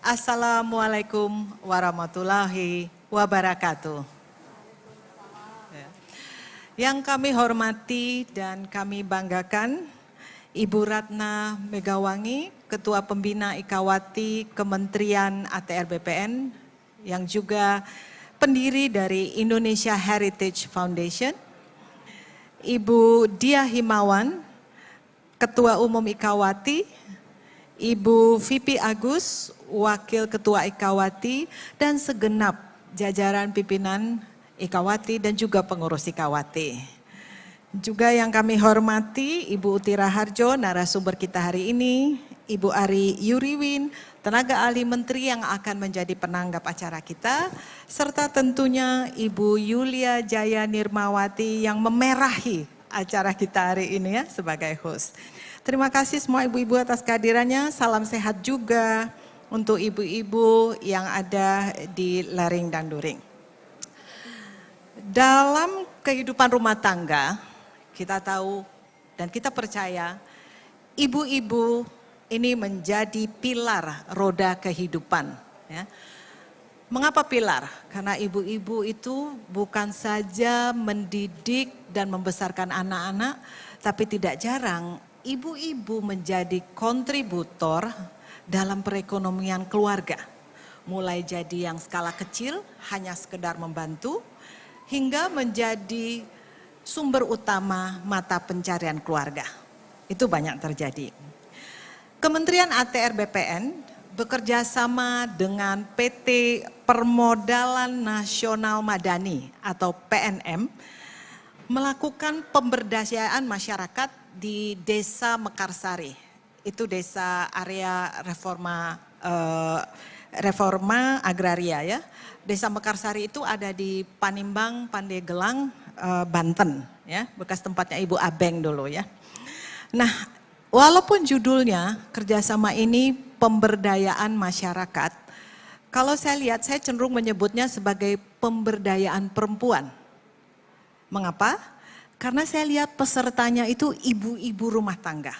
Assalamualaikum warahmatullahi wabarakatuh. Yang kami hormati dan kami banggakan, Ibu Ratna Megawangi, Ketua Pembina Ikawati Kementerian ATR BPN, yang juga pendiri dari Indonesia Heritage Foundation. Ibu Diah Himawan, Ketua Umum Ikawati, Ibu Vipi Agus, Wakil Ketua Ikawati, dan segenap jajaran pimpinan Ikawati dan juga pengurus Ikawati. Juga yang kami hormati Ibu Uti Raharjo, narasumber kita hari ini, Ibu Ari Yuriwin, tenaga ahli menteri yang akan menjadi penanggap acara kita, serta tentunya Ibu Yulia Jaya Nirmawati yang memerahi acara kita hari ini ya sebagai host. Terima kasih semua ibu-ibu atas kehadirannya, salam sehat juga untuk ibu-ibu yang ada di laring dan during. Dalam kehidupan rumah tangga, kita tahu dan kita percaya ibu-ibu ini menjadi pilar roda kehidupan. Ya. Mengapa pilar? Karena ibu-ibu itu bukan saja mendidik dan membesarkan anak-anak, tapi tidak jarang ibu-ibu menjadi kontributor dalam perekonomian keluarga. Mulai jadi yang skala kecil, hanya sekedar membantu, hingga menjadi sumber utama mata pencarian keluarga. Itu banyak terjadi. Kementerian ATR BPN bekerja sama dengan PT Permodalan Nasional Madani atau PNM melakukan pemberdayaan masyarakat di Desa Mekarsari. Itu desa area reforma agraria ya. Desa Mekarsari itu ada di Panimbang, Pandeglang, Banten ya, bekas tempatnya Ibu Abeng dulu ya. Nah, walaupun judulnya kerjasama ini pemberdayaan masyarakat, kalau saya lihat saya cenderung menyebutnya sebagai pemberdayaan perempuan. Mengapa? Karena saya lihat pesertanya itu ibu-ibu rumah tangga.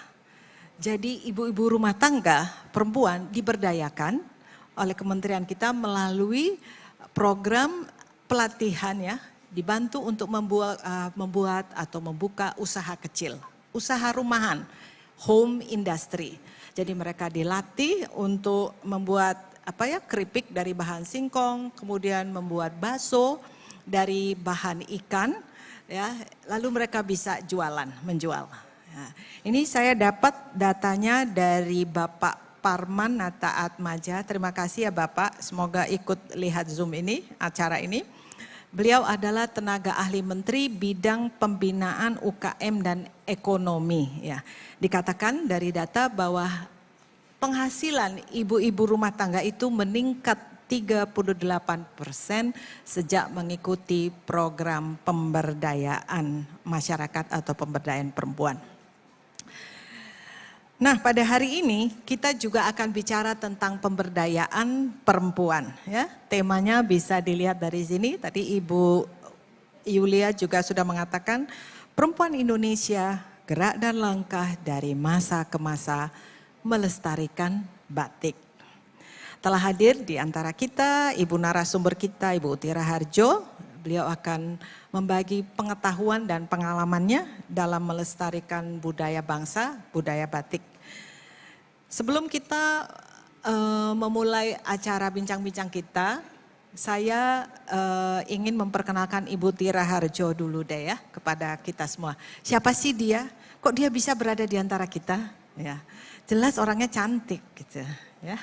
Jadi ibu-ibu rumah tangga perempuan diberdayakan oleh kementerian kita melalui program pelatihan ya, dibantu untuk membuat atau membuka usaha kecil, usaha rumahan, home industry. Jadi mereka dilatih untuk membuat keripik dari bahan singkong, kemudian membuat bakso dari bahan ikan, ya, lalu mereka bisa menjual. Nah, ini saya dapat datanya dari Bapak Parman Nataat Maja. Terima kasih ya Bapak, semoga ikut lihat Zoom ini, acara ini. Beliau adalah tenaga ahli menteri bidang pembinaan UKM dan ekonomi. Ya, dikatakan dari data bahwa penghasilan ibu-ibu rumah tangga itu meningkat 38% sejak mengikuti program pemberdayaan masyarakat atau pemberdayaan perempuan. Nah, pada hari ini kita juga akan bicara tentang pemberdayaan perempuan ya. Temanya bisa dilihat dari sini. Tadi Ibu Yulia juga sudah mengatakan perempuan Indonesia gerak dan langkah dari masa ke masa melestarikan batik. Telah hadir di antara kita ibu narasumber kita, Ibu Uti Raharjo. Beliau akan membagi pengetahuan dan pengalamannya dalam melestarikan budaya bangsa, budaya batik. Sebelum kita memulai acara bincang-bincang kita, saya ingin memperkenalkan Ibu Uti Raharjo dulu deh ya kepada kita semua. Siapa sih dia? Kok dia bisa berada di antara kita? Ya, jelas orangnya cantik gitu ya.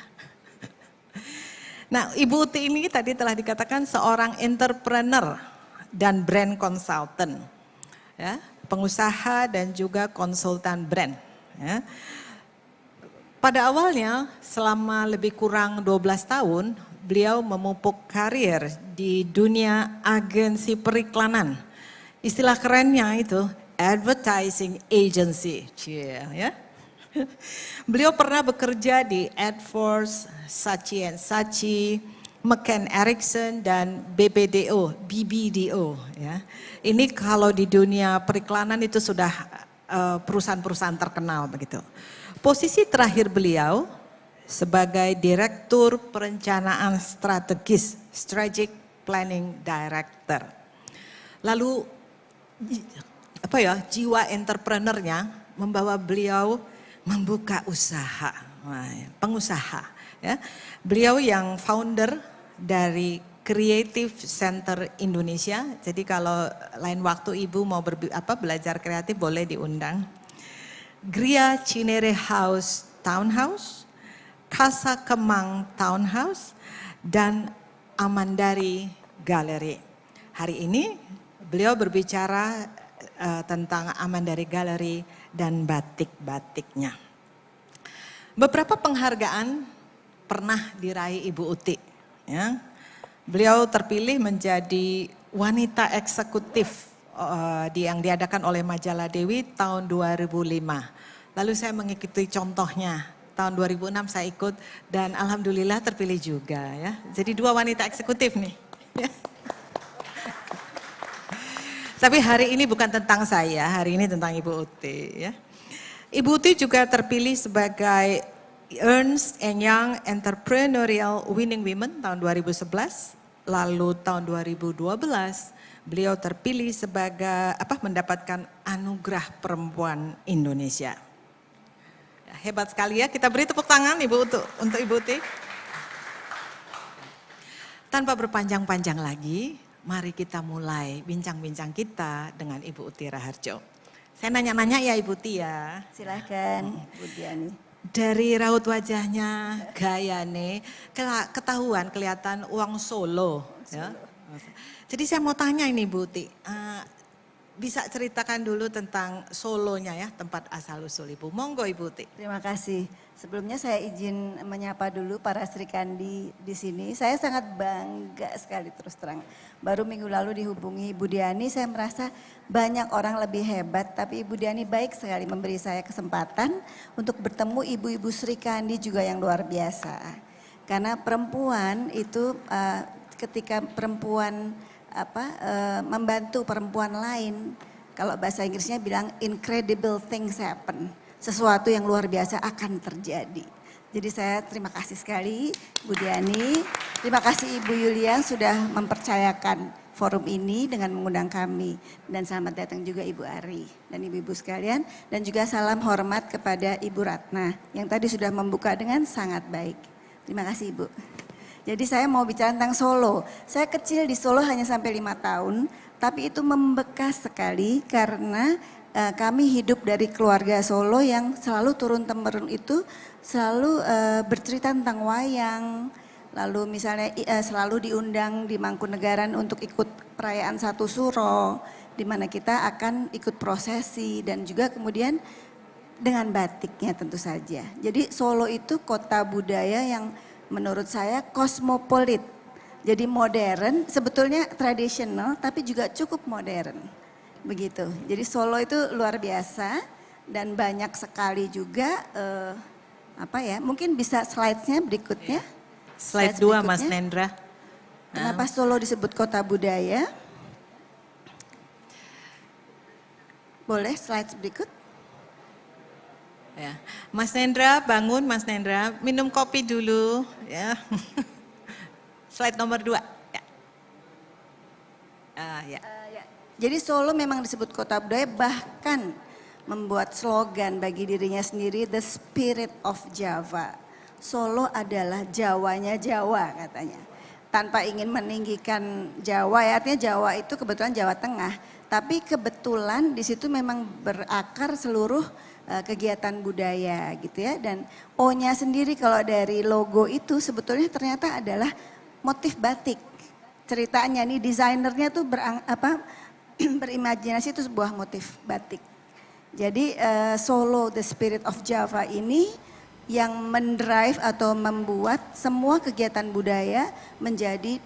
Nah, Ibu Uti ini tadi telah dikatakan seorang entrepreneur dan brand consultant, ya, pengusaha dan juga konsultan brand. Ya. Pada awalnya, selama lebih kurang 12 tahun, beliau memupuk karir di dunia agensi periklanan. Istilah kerennya itu advertising agency, ya. Beliau pernah bekerja di AdForce, Saatchi & Saatchi, McCann Erickson dan BBDO ya. Ini kalau di dunia periklanan itu sudah perusahaan-perusahaan terkenal begitu. Posisi terakhir beliau sebagai Direktur Perencanaan Strategis, Strategic Planning Director. Lalu jiwa entrepreneurnya membawa beliau membuka usaha, pengusaha. Ya. Beliau yang founder dari Creative Center Indonesia. Jadi kalau lain waktu Ibu mau belajar kreatif boleh diundang. Gria Cinere House Townhouse, Casa Kemang Townhouse, dan Amandari Gallery. Hari ini beliau berbicara tentang Amandari Gallery dan batik-batiknya. Beberapa penghargaan pernah diraih Ibu Uti. Ya. Beliau terpilih menjadi wanita eksekutif yang diadakan oleh Majalah Dewi tahun 2005. Lalu saya mengikuti contohnya. Tahun 2006 saya ikut dan alhamdulillah terpilih juga ya. Jadi 2 wanita eksekutif nih. Tapi hari ini bukan tentang saya, hari ini tentang Ibu Uti ya. Ibu Uti juga terpilih sebagai Ernst & Young Entrepreneurial Winning Women tahun 2011. Lalu tahun 2012 beliau terpilih sebagai mendapatkan Anugerah Perempuan Indonesia. Ya, hebat sekali ya, kita beri tepuk tangan untuk Ibu Uti. Tanpa berpanjang-panjang lagi, mari kita mulai bincang-bincang kita dengan Ibu Uti Raharjo. Saya nanya-nanya ya Ibu Uti ya. Silahkan Bu Diani. dari raut wajahnya, gayane, ketahuan kelihatan uang Solo. Ya. Jadi saya mau tanya ini Bu Ti, bisa ceritakan dulu tentang Solonya ya, tempat asal usul Ibu. Monggo Ibu Ti. Terima kasih. Sebelumnya saya izin menyapa dulu para Sri Kandi di sini. Saya sangat bangga sekali terus terang. Baru minggu lalu dihubungi Ibu Diani, saya merasa banyak orang lebih hebat, tapi Ibu Diani baik sekali memberi saya kesempatan untuk bertemu ibu-ibu Sri Kandi juga yang luar biasa. Karena perempuan itu ketika perempuan membantu perempuan lain, kalau bahasa Inggrisnya bilang incredible things happen. Sesuatu yang luar biasa akan terjadi. Jadi saya terima kasih sekali Bu Diani, terima kasih Ibu Yulian sudah mempercayakan forum ini dengan mengundang kami. Dan selamat datang juga Ibu Ari dan ibu-ibu sekalian. Dan juga salam hormat kepada Ibu Ratna yang tadi sudah membuka dengan sangat baik. Terima kasih Ibu. Jadi saya mau bicara tentang Solo. Saya kecil di Solo hanya sampai 5 tahun, tapi itu membekas sekali karena kami hidup dari keluarga Solo yang selalu turun-temurun itu selalu bercerita tentang wayang. Lalu misalnya selalu diundang di Mangkunegaran untuk ikut perayaan Satu Suro, di mana kita akan ikut prosesi dan juga kemudian dengan batiknya tentu saja. Jadi Solo itu kota budaya yang menurut saya kosmopolit. Jadi modern, sebetulnya tradisional tapi juga cukup modern. Begitu. Jadi Solo itu luar biasa dan banyak sekali juga mungkin bisa slide-nya berikutnya. Slide 2 Mas Nendra. Kenapa Solo disebut kota budaya? Boleh slide berikut? Ya. Mas Nendra bangun, Mas Nendra minum kopi dulu ya. Slide nomor 2. Ya. Ya. Jadi Solo memang disebut kota budaya, bahkan membuat slogan bagi dirinya sendiri, The Spirit of Java. Solo adalah Jawanya Jawa katanya. Tanpa ingin meninggikan Jawa, ya artinya Jawa itu kebetulan Jawa Tengah. Tapi kebetulan di situ memang berakar seluruh kegiatan budaya gitu ya. Dan O-nya sendiri kalau dari logo itu sebetulnya ternyata adalah motif batik. Ceritanya nih desainernya tuh berimajinasi itu sebuah motif batik. Jadi Solo The Spirit of Java ini yang mendrive atau membuat semua kegiatan budaya menjadi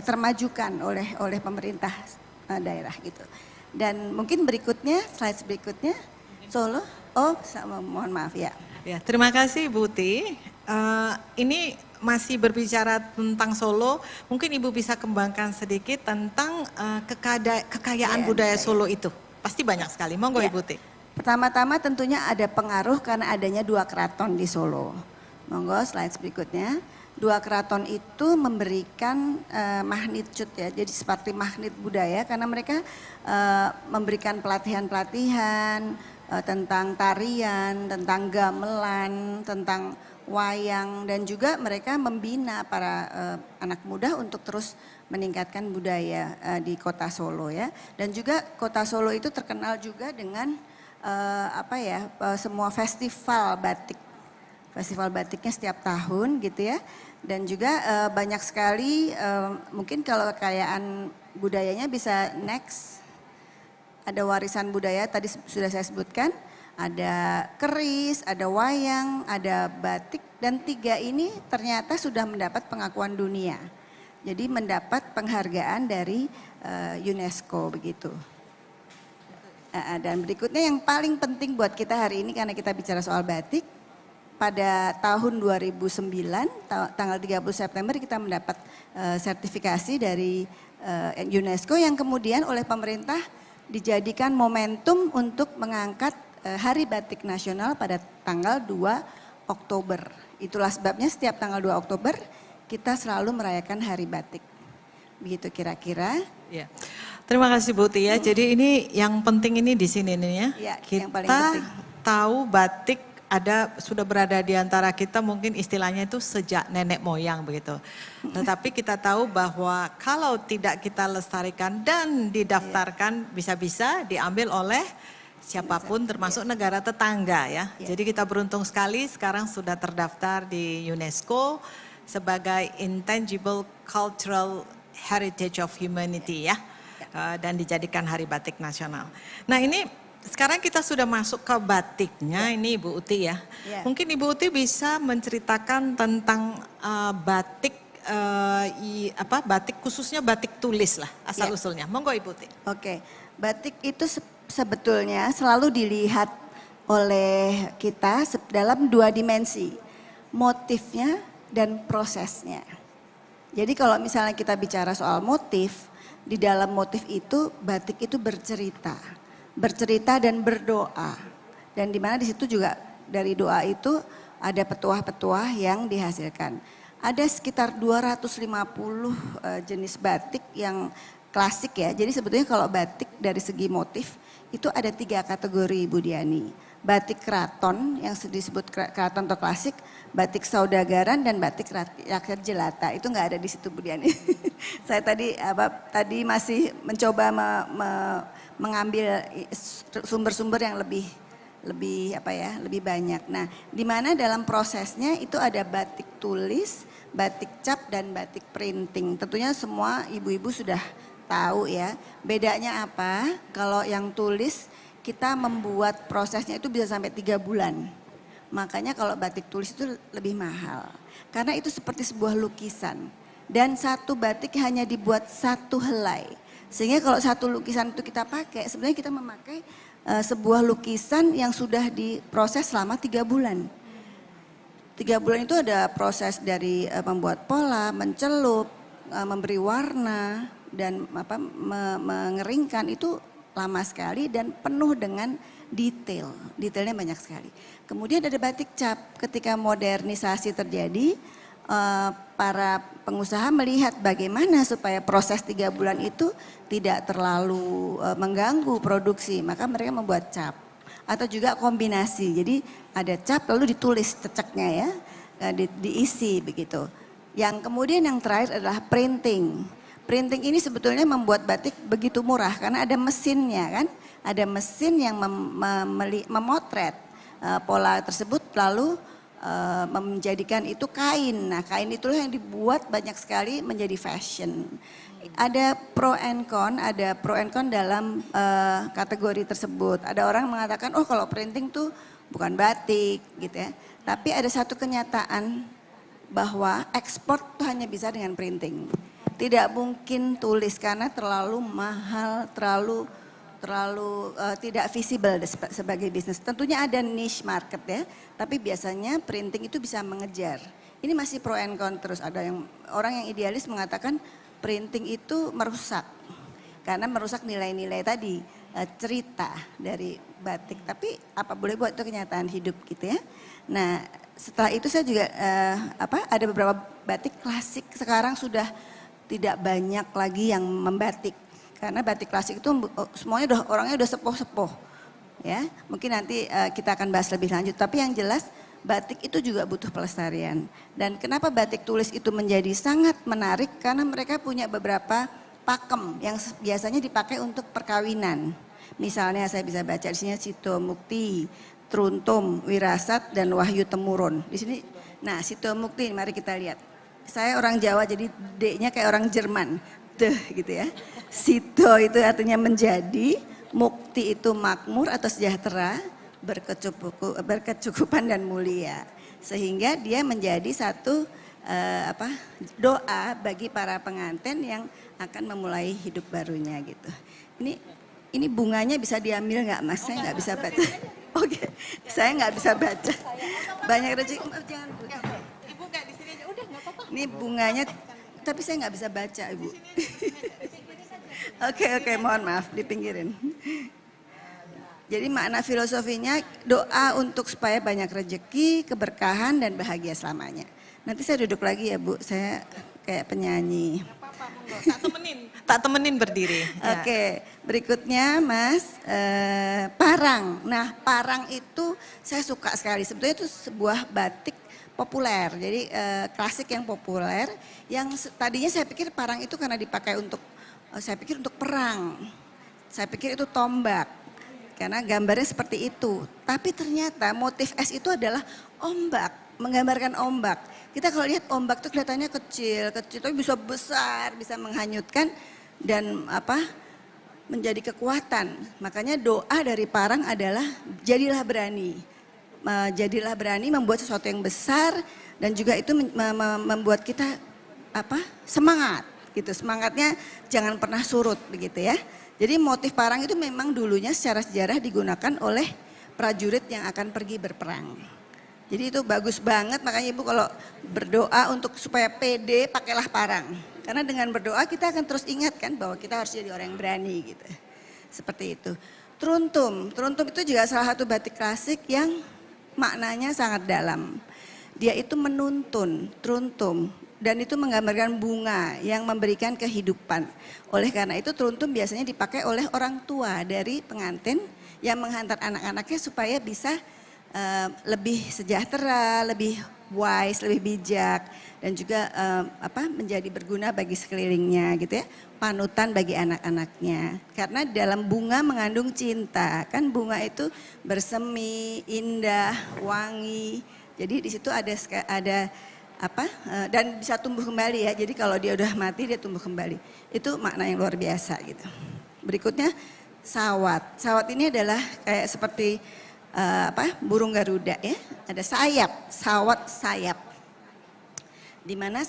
termajukan oleh pemerintah daerah gitu. Dan mungkin berikutnya, slide berikutnya Solo. Mohon maaf ya. Ya, terima kasih Bu Ti. Ini masih berbicara tentang Solo, mungkin Ibu bisa kembangkan sedikit tentang kekayaan budaya Solo itu. Pasti banyak sekali, monggo Ibu Ti. Pertama-tama tentunya ada pengaruh karena adanya 2 keraton di Solo. Monggo slide berikutnya. 2 keraton itu memberikan magnitude ya, jadi seperti magnet budaya karena mereka memberikan pelatihan-pelatihan tentang tarian, tentang gamelan, tentang wayang dan juga mereka membina para anak muda untuk terus meningkatkan budaya di kota Solo ya. Dan juga kota Solo itu terkenal juga dengan semua festival batik. Festival batiknya setiap tahun gitu ya. Dan juga banyak sekali mungkin kalau kekayaan budayanya bisa next. Ada warisan budaya tadi sudah saya sebutkan. Ada keris, ada wayang, ada batik dan 3 ini ternyata sudah mendapat pengakuan dunia. Jadi mendapat penghargaan dari UNESCO begitu. Dan berikutnya yang paling penting buat kita hari ini karena kita bicara soal batik. Pada tahun 2009, tanggal 30 September kita mendapat sertifikasi dari UNESCO yang kemudian oleh pemerintah dijadikan momentum untuk mengangkat Hari Batik Nasional pada tanggal 2 Oktober. Itulah sebabnya setiap tanggal 2 Oktober kita selalu merayakan Hari Batik. Begitu kira-kira. Ya. Terima kasih Bu Tia. Jadi ini yang penting ini di sini nih ya. Ya kita yang paling penting. Tahu batik sudah berada di antara kita mungkin istilahnya itu sejak nenek moyang begitu. Tetapi kita tahu bahwa kalau tidak kita lestarikan dan didaftarkan bisa-bisa diambil oleh siapapun termasuk negara tetangga ya. Jadi kita beruntung sekali sekarang sudah terdaftar di UNESCO sebagai Intangible Cultural Heritage of Humanity ya. Dan dijadikan Hari Batik Nasional. Nah ini sekarang kita sudah masuk ke batiknya ini Ibu Uti ya. Mungkin Ibu Uti bisa menceritakan tentang batik batik khususnya batik tulis lah asal usulnya. Monggo Ibu Uti. Oke, batik itu sebetulnya selalu dilihat oleh kita dalam dua dimensi, motifnya dan prosesnya. Jadi kalau misalnya kita bicara soal motif, di dalam motif itu batik itu bercerita dan berdoa. Dan di mana di situ juga dari doa itu ada petuah-petuah yang dihasilkan. Ada sekitar 250 jenis batik yang klasik ya. Jadi sebetulnya kalau batik dari segi motif itu ada 3 kategori Ibu Diani. Batik keraton yang disebut keraton atau klasik, batik saudagaran dan batik rakyat jelata. Itu nggak ada di situ Bu Diani. Saya tadi masih mencoba mengambil sumber-sumber yang lebih banyak. Nah, di mana dalam prosesnya itu ada batik tulis, batik cap dan batik printing. Tentunya semua ibu-ibu sudah tahu ya. Bedanya apa? Kalau yang tulis kita membuat prosesnya itu bisa sampai 3 bulan. Makanya kalau batik tulis itu lebih mahal. Karena itu seperti sebuah lukisan. Dan satu batik hanya dibuat 1 helai. Sehingga kalau satu lukisan itu kita pakai, sebenarnya kita memakai sebuah lukisan yang sudah diproses selama 3 bulan. 3 bulan itu ada proses dari membuat pola, mencelup, memberi warna, dan mengeringkan itu lama sekali dan penuh dengan detail. Detailnya banyak sekali. Kemudian ada batik cap. Ketika modernisasi terjadi, para pengusaha melihat bagaimana supaya proses 3 bulan itu tidak terlalu mengganggu produksi. Maka mereka membuat cap. Atau juga kombinasi. Jadi ada cap lalu ditulis ceceknya ya. Diisi begitu. Yang kemudian yang terakhir adalah printing. Printing ini sebetulnya membuat batik begitu murah karena ada mesinnya kan. Ada mesin yang memotret pola tersebut lalu menjadikan itu kain. Nah kain itulah yang dibuat banyak sekali menjadi fashion. Ada pro and con dalam kategori tersebut. Ada orang mengatakan oh kalau printing tuh bukan batik gitu ya. Tapi ada satu kenyataan bahwa ekspor tuh hanya bisa dengan printing. Tidak mungkin tulis karena terlalu mahal, terlalu tidak visible sebagai bisnis. Tentunya ada niche market ya, tapi biasanya printing itu bisa mengejar. Ini masih pro and con terus. Ada orang yang idealis mengatakan printing itu merusak karena merusak nilai-nilai tadi, cerita dari batik. Tapi apa boleh buat itu kenyataan hidup gitu ya. Nah setelah itu saya juga ada beberapa batik klasik sekarang sudah tidak banyak lagi yang membatik. Karena batik klasik itu semuanya orangnya udah sepuh-sepuh. Ya, mungkin nanti kita akan bahas lebih lanjut. Tapi yang jelas batik itu juga butuh pelestarian. Dan kenapa batik tulis itu menjadi sangat menarik? Karena mereka punya beberapa pakem yang biasanya dipakai untuk perkawinan. Misalnya saya bisa baca di sini Sito Mukti, Truntum, Wirasat, dan Wahyu Temurun. Di sini, nah Sito Mukti mari kita lihat. Saya orang Jawa jadi D-nya kayak orang Jerman. Gitu ya. Sito itu artinya menjadi, mukti itu makmur atau sejahtera, berkecukupan dan mulia. Sehingga dia menjadi satu doa bagi para pengantin yang akan memulai hidup barunya gitu. Ini bunganya bisa diambil nggak Mas? Saya nggak bisa baca. Oke, saya nggak bisa baca. Banyak rezeki. Jangan Bu. Ibu nggak di sini aja. Udah nggak apa-apa. Ini bunganya, tapi saya nggak bisa baca Ibu. Oke, mohon maaf dipinggirin. Jadi makna filosofinya doa untuk supaya banyak rezeki, keberkahan dan bahagia selamanya. Nanti saya duduk lagi ya Bu, saya kayak penyanyi. Tak temenin berdiri. Oke, berikutnya Mas, parang. Nah parang itu saya suka sekali, sebetulnya itu sebuah batik populer, jadi klasik yang populer. Yang tadinya saya pikir parang itu karena dipakai untuk, saya pikir untuk perang. Saya pikir itu tombak. karena gambarnya seperti itu. Tapi ternyata motif es itu adalah ombak, menggambarkan ombak. Kita kalau lihat ombak itu kelihatannya kecil, tapi bisa besar, bisa menghanyutkan dan menjadi kekuatan. Makanya doa dari Parang adalah jadilah berani. Jadilah berani membuat sesuatu yang besar dan juga itu membuat kita semangat gitu. Semangatnya jangan pernah surut begitu ya. Jadi motif parang itu memang dulunya secara sejarah digunakan oleh prajurit yang akan pergi berperang. Jadi itu bagus banget, makanya Ibu kalau berdoa untuk supaya pede pakailah parang. Karena dengan berdoa kita akan terus ingatkan bahwa kita harus jadi orang yang berani gitu. Seperti itu. Truntum itu juga salah satu batik klasik yang maknanya sangat dalam. Dia itu menuntun, truntum. Dan itu menggambarkan bunga yang memberikan kehidupan. Oleh karena itu truntum biasanya dipakai oleh orang tua dari pengantin yang menghantar anak-anaknya supaya bisa lebih sejahtera, lebih wise, lebih bijak. Dan juga menjadi berguna bagi sekelilingnya gitu ya. Panutan bagi anak-anaknya. Karena dalam bunga mengandung cinta. Kan bunga itu bersemi, indah, wangi. Jadi di situ ada dan bisa tumbuh kembali ya. Jadi kalau dia udah mati dia tumbuh kembali. Itu makna yang luar biasa gitu. Berikutnya sawat. Sawat ini adalah kayak seperti burung garuda ya. Ada sayap, sawat sayap. Di mana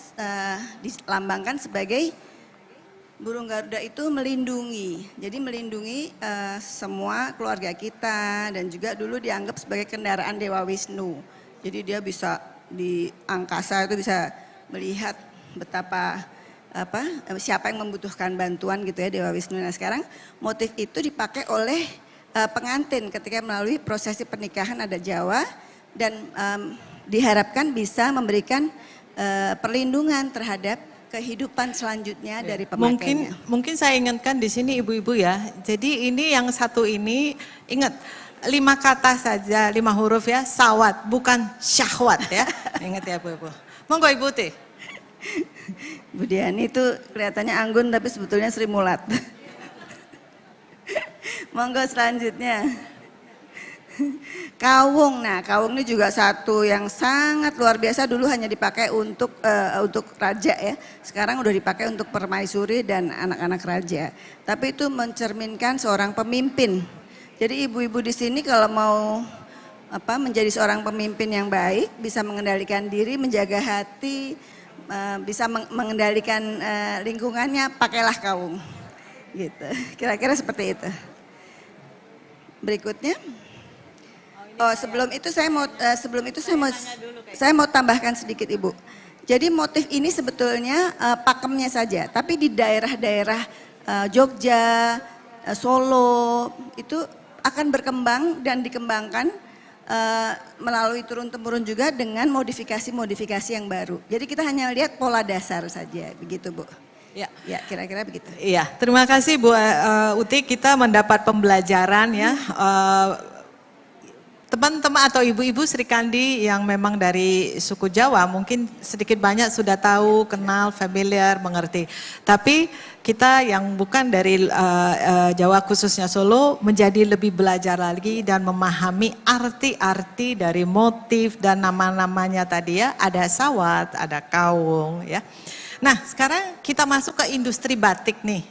dilambangkan sebagai burung garuda itu melindungi. Jadi melindungi semua keluarga kita dan juga dulu dianggap sebagai kendaraan Dewa Wisnu. Jadi dia bisa di angkasa itu bisa melihat betapa siapa yang membutuhkan bantuan gitu ya Dewa Wisnu. Nah sekarang motif itu dipakai oleh pengantin ketika melalui prosesi pernikahan adat Jawa dan diharapkan bisa memberikan perlindungan terhadap kehidupan selanjutnya dari pemakainya. Mungkin saya ingatkan di sini ibu-ibu ya. Jadi ini yang satu ini ingat 5 kata saja, 5 huruf ya, sawat, bukan syahwat ya. Ingat ya Bu. Monggo Ibu Uti. Bu Diani itu kelihatannya anggun tapi sebetulnya Sri Mulat. Monggo selanjutnya. Kawung. Nah, kawung ini juga satu yang sangat luar biasa, dulu hanya dipakai untuk raja ya. Sekarang udah dipakai untuk permaisuri dan anak-anak raja. Tapi itu mencerminkan seorang pemimpin. Jadi ibu-ibu di sini kalau mau menjadi seorang pemimpin yang baik, bisa mengendalikan diri, menjaga hati, bisa mengendalikan lingkungannya, pakailah kawung. Gitu. Kira-kira seperti itu. Berikutnya. Sebelum itu saya mau tambahkan sedikit Ibu. Jadi motif ini sebetulnya pakemnya saja, tapi di daerah-daerah Jogja, Solo itu akan berkembang dan dikembangkan melalui turun-temurun juga dengan modifikasi-modifikasi yang baru. Jadi kita hanya lihat pola dasar saja, begitu Bu. Ya, kira-kira begitu. Iya, terima kasih Bu Uti, kita mendapat pembelajaran ya. Teman-teman atau ibu-ibu Sri Kandi yang memang dari suku Jawa mungkin sedikit banyak sudah tahu, kenal, familiar, mengerti. Tapi kita yang bukan dari Jawa khususnya Solo menjadi lebih belajar lagi dan memahami arti-arti dari motif dan nama-namanya tadi ya. Ada sawat, ada kawung ya. Nah sekarang kita masuk ke industri batik nih.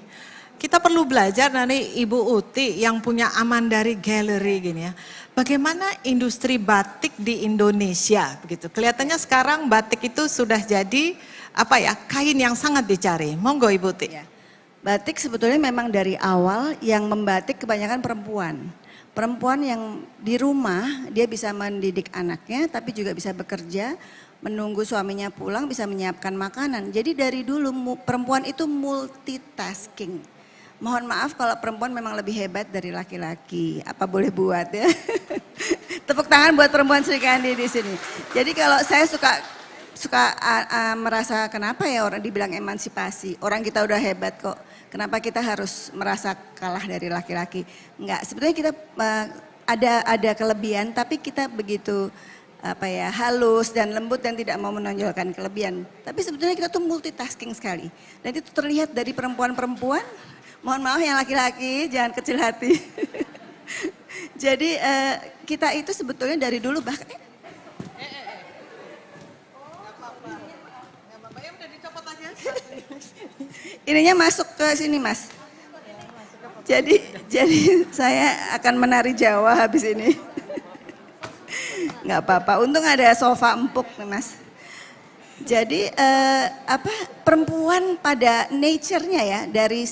Kita perlu belajar dari Ibu Uti yang punya Amandari Gallery gini ya. Bagaimana industri batik di Indonesia begitu. Kelihatannya sekarang batik itu sudah jadi kain yang sangat dicari. Monggo Ibu Uti. Ya. Batik sebetulnya memang dari awal yang membatik kebanyakan perempuan. Perempuan yang di rumah dia bisa mendidik anaknya tapi juga bisa bekerja, menunggu suaminya pulang, bisa menyiapkan makanan. Jadi dari dulu perempuan itu multitasking. Mohon maaf kalau perempuan memang lebih hebat dari laki-laki. Apa boleh buat ya? Tepuk tangan buat perempuan Sri Kandi di sini. Jadi kalau saya suka merasa kenapa ya orang dibilang emansipasi. Orang kita udah hebat kok. Kenapa kita harus merasa kalah dari laki-laki? Enggak, sebetulnya kita ada kelebihan tapi kita begitu halus dan lembut dan tidak mau menonjolkan kelebihan. Tapi sebetulnya kita tuh multitasking sekali. Dan itu terlihat dari perempuan-perempuan. Mohon maaf yang laki-laki jangan kecil hati. Jadi kita itu sebetulnya dari dulu bahkan ininya masuk ke sini Mas. Jadi saya akan menari Jawa habis ini. Nggak apa-apa, untung ada sofa empuk nih Mas. Jadi perempuan pada nature-nya ya, dari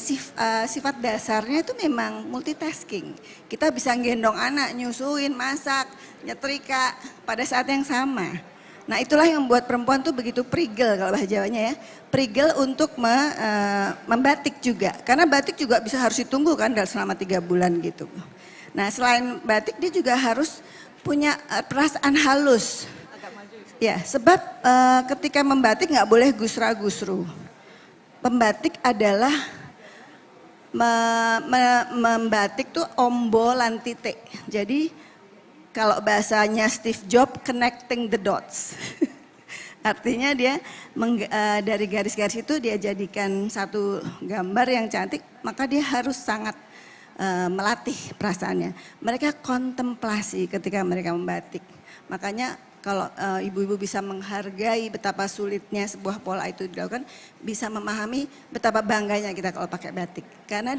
sifat dasarnya itu memang multitasking. Kita bisa gendong anak, nyusuin, masak, nyetrika pada saat yang sama. Nah itulah yang membuat perempuan tuh begitu prigel kalau bahasa Jawanya ya. Prigel untuk membatik juga. Karena batik juga bisa harus ditunggu kan selama 3 bulan gitu. Nah selain batik dia juga harus punya perasaan halus. Ya, sebab ketika membatik nggak boleh gusra-gusru. Pembatik adalah membatik tuh ombo lantite. Jadi kalau bahasanya Steve Jobs, connecting the dots. Artinya dia dari garis-garis itu dia jadikan satu gambar yang cantik, maka dia harus sangat melatih perasaannya. Mereka kontemplasi ketika mereka membatik. Makanya kalau ibu-ibu bisa menghargai betapa sulitnya sebuah pola itu dilakukan, bisa memahami betapa bangganya kita kalau pakai batik. Karena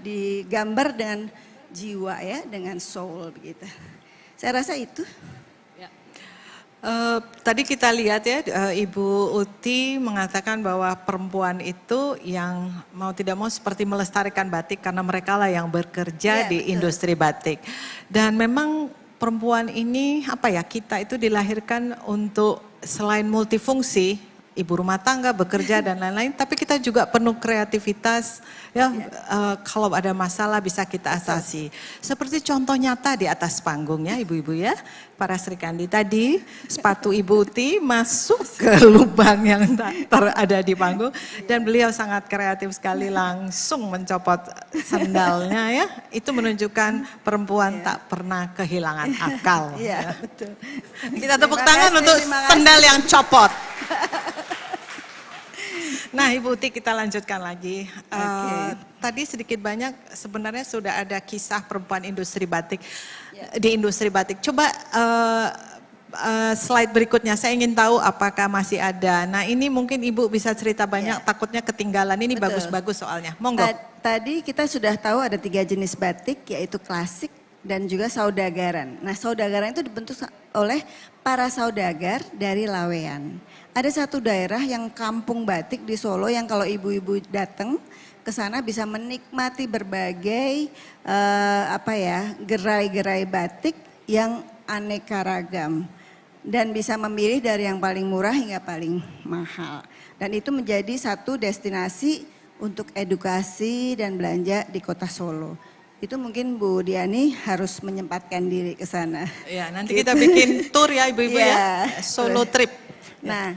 digambar dengan jiwa ya, dengan soul begitu. Saya rasa itu. Ya. Tadi kita lihat ya, Ibu Uti mengatakan bahwa perempuan itu yang mau tidak mau seperti melestarikan batik karena mereka lah yang bekerja di industri batik. Dan memang perempuan ini kita itu dilahirkan untuk selain multifungsi, ibu rumah tangga, bekerja dan lain-lain, tapi kita juga penuh kreativitas ya. Kalau ada masalah bisa kita atasi. Seperti contoh nyata di atas panggung ya ibu-ibu ya. Para Sri Kandi tadi sepatu Ibu Uti masuk ke lubang yang ada di panggung dan beliau sangat kreatif sekali langsung mencopot sandalnya ya. Itu menunjukkan perempuan tak pernah kehilangan akal. Iya, betul. Kita tepuk tangan untuk sandal yang copot. Nah Ibu Uti kita lanjutkan lagi. Tadi sedikit banyak sebenarnya sudah ada kisah perempuan industri batik di industri batik. Coba slide berikutnya saya ingin tahu apakah masih ada. Nah ini mungkin Ibu bisa cerita banyak, takutnya ketinggalan, ini bagus-bagus soalnya. Monggo. Tadi kita sudah tahu ada 3 jenis batik yaitu klasik dan juga saudagaran. Nah saudagaran itu dibentuk oleh para saudagar dari Lawean. Ada satu daerah yang kampung batik di Solo yang kalau ibu-ibu datang ke sana bisa menikmati berbagai gerai-gerai batik yang aneka ragam dan bisa memilih dari yang paling murah hingga paling mahal. Dan itu menjadi satu destinasi untuk edukasi dan belanja di kota Solo. Itu mungkin Bu Diani harus menyempatkan diri ke sana. Ya, nanti kita bikin tour ya ibu-ibu ya, solo trip. Nah,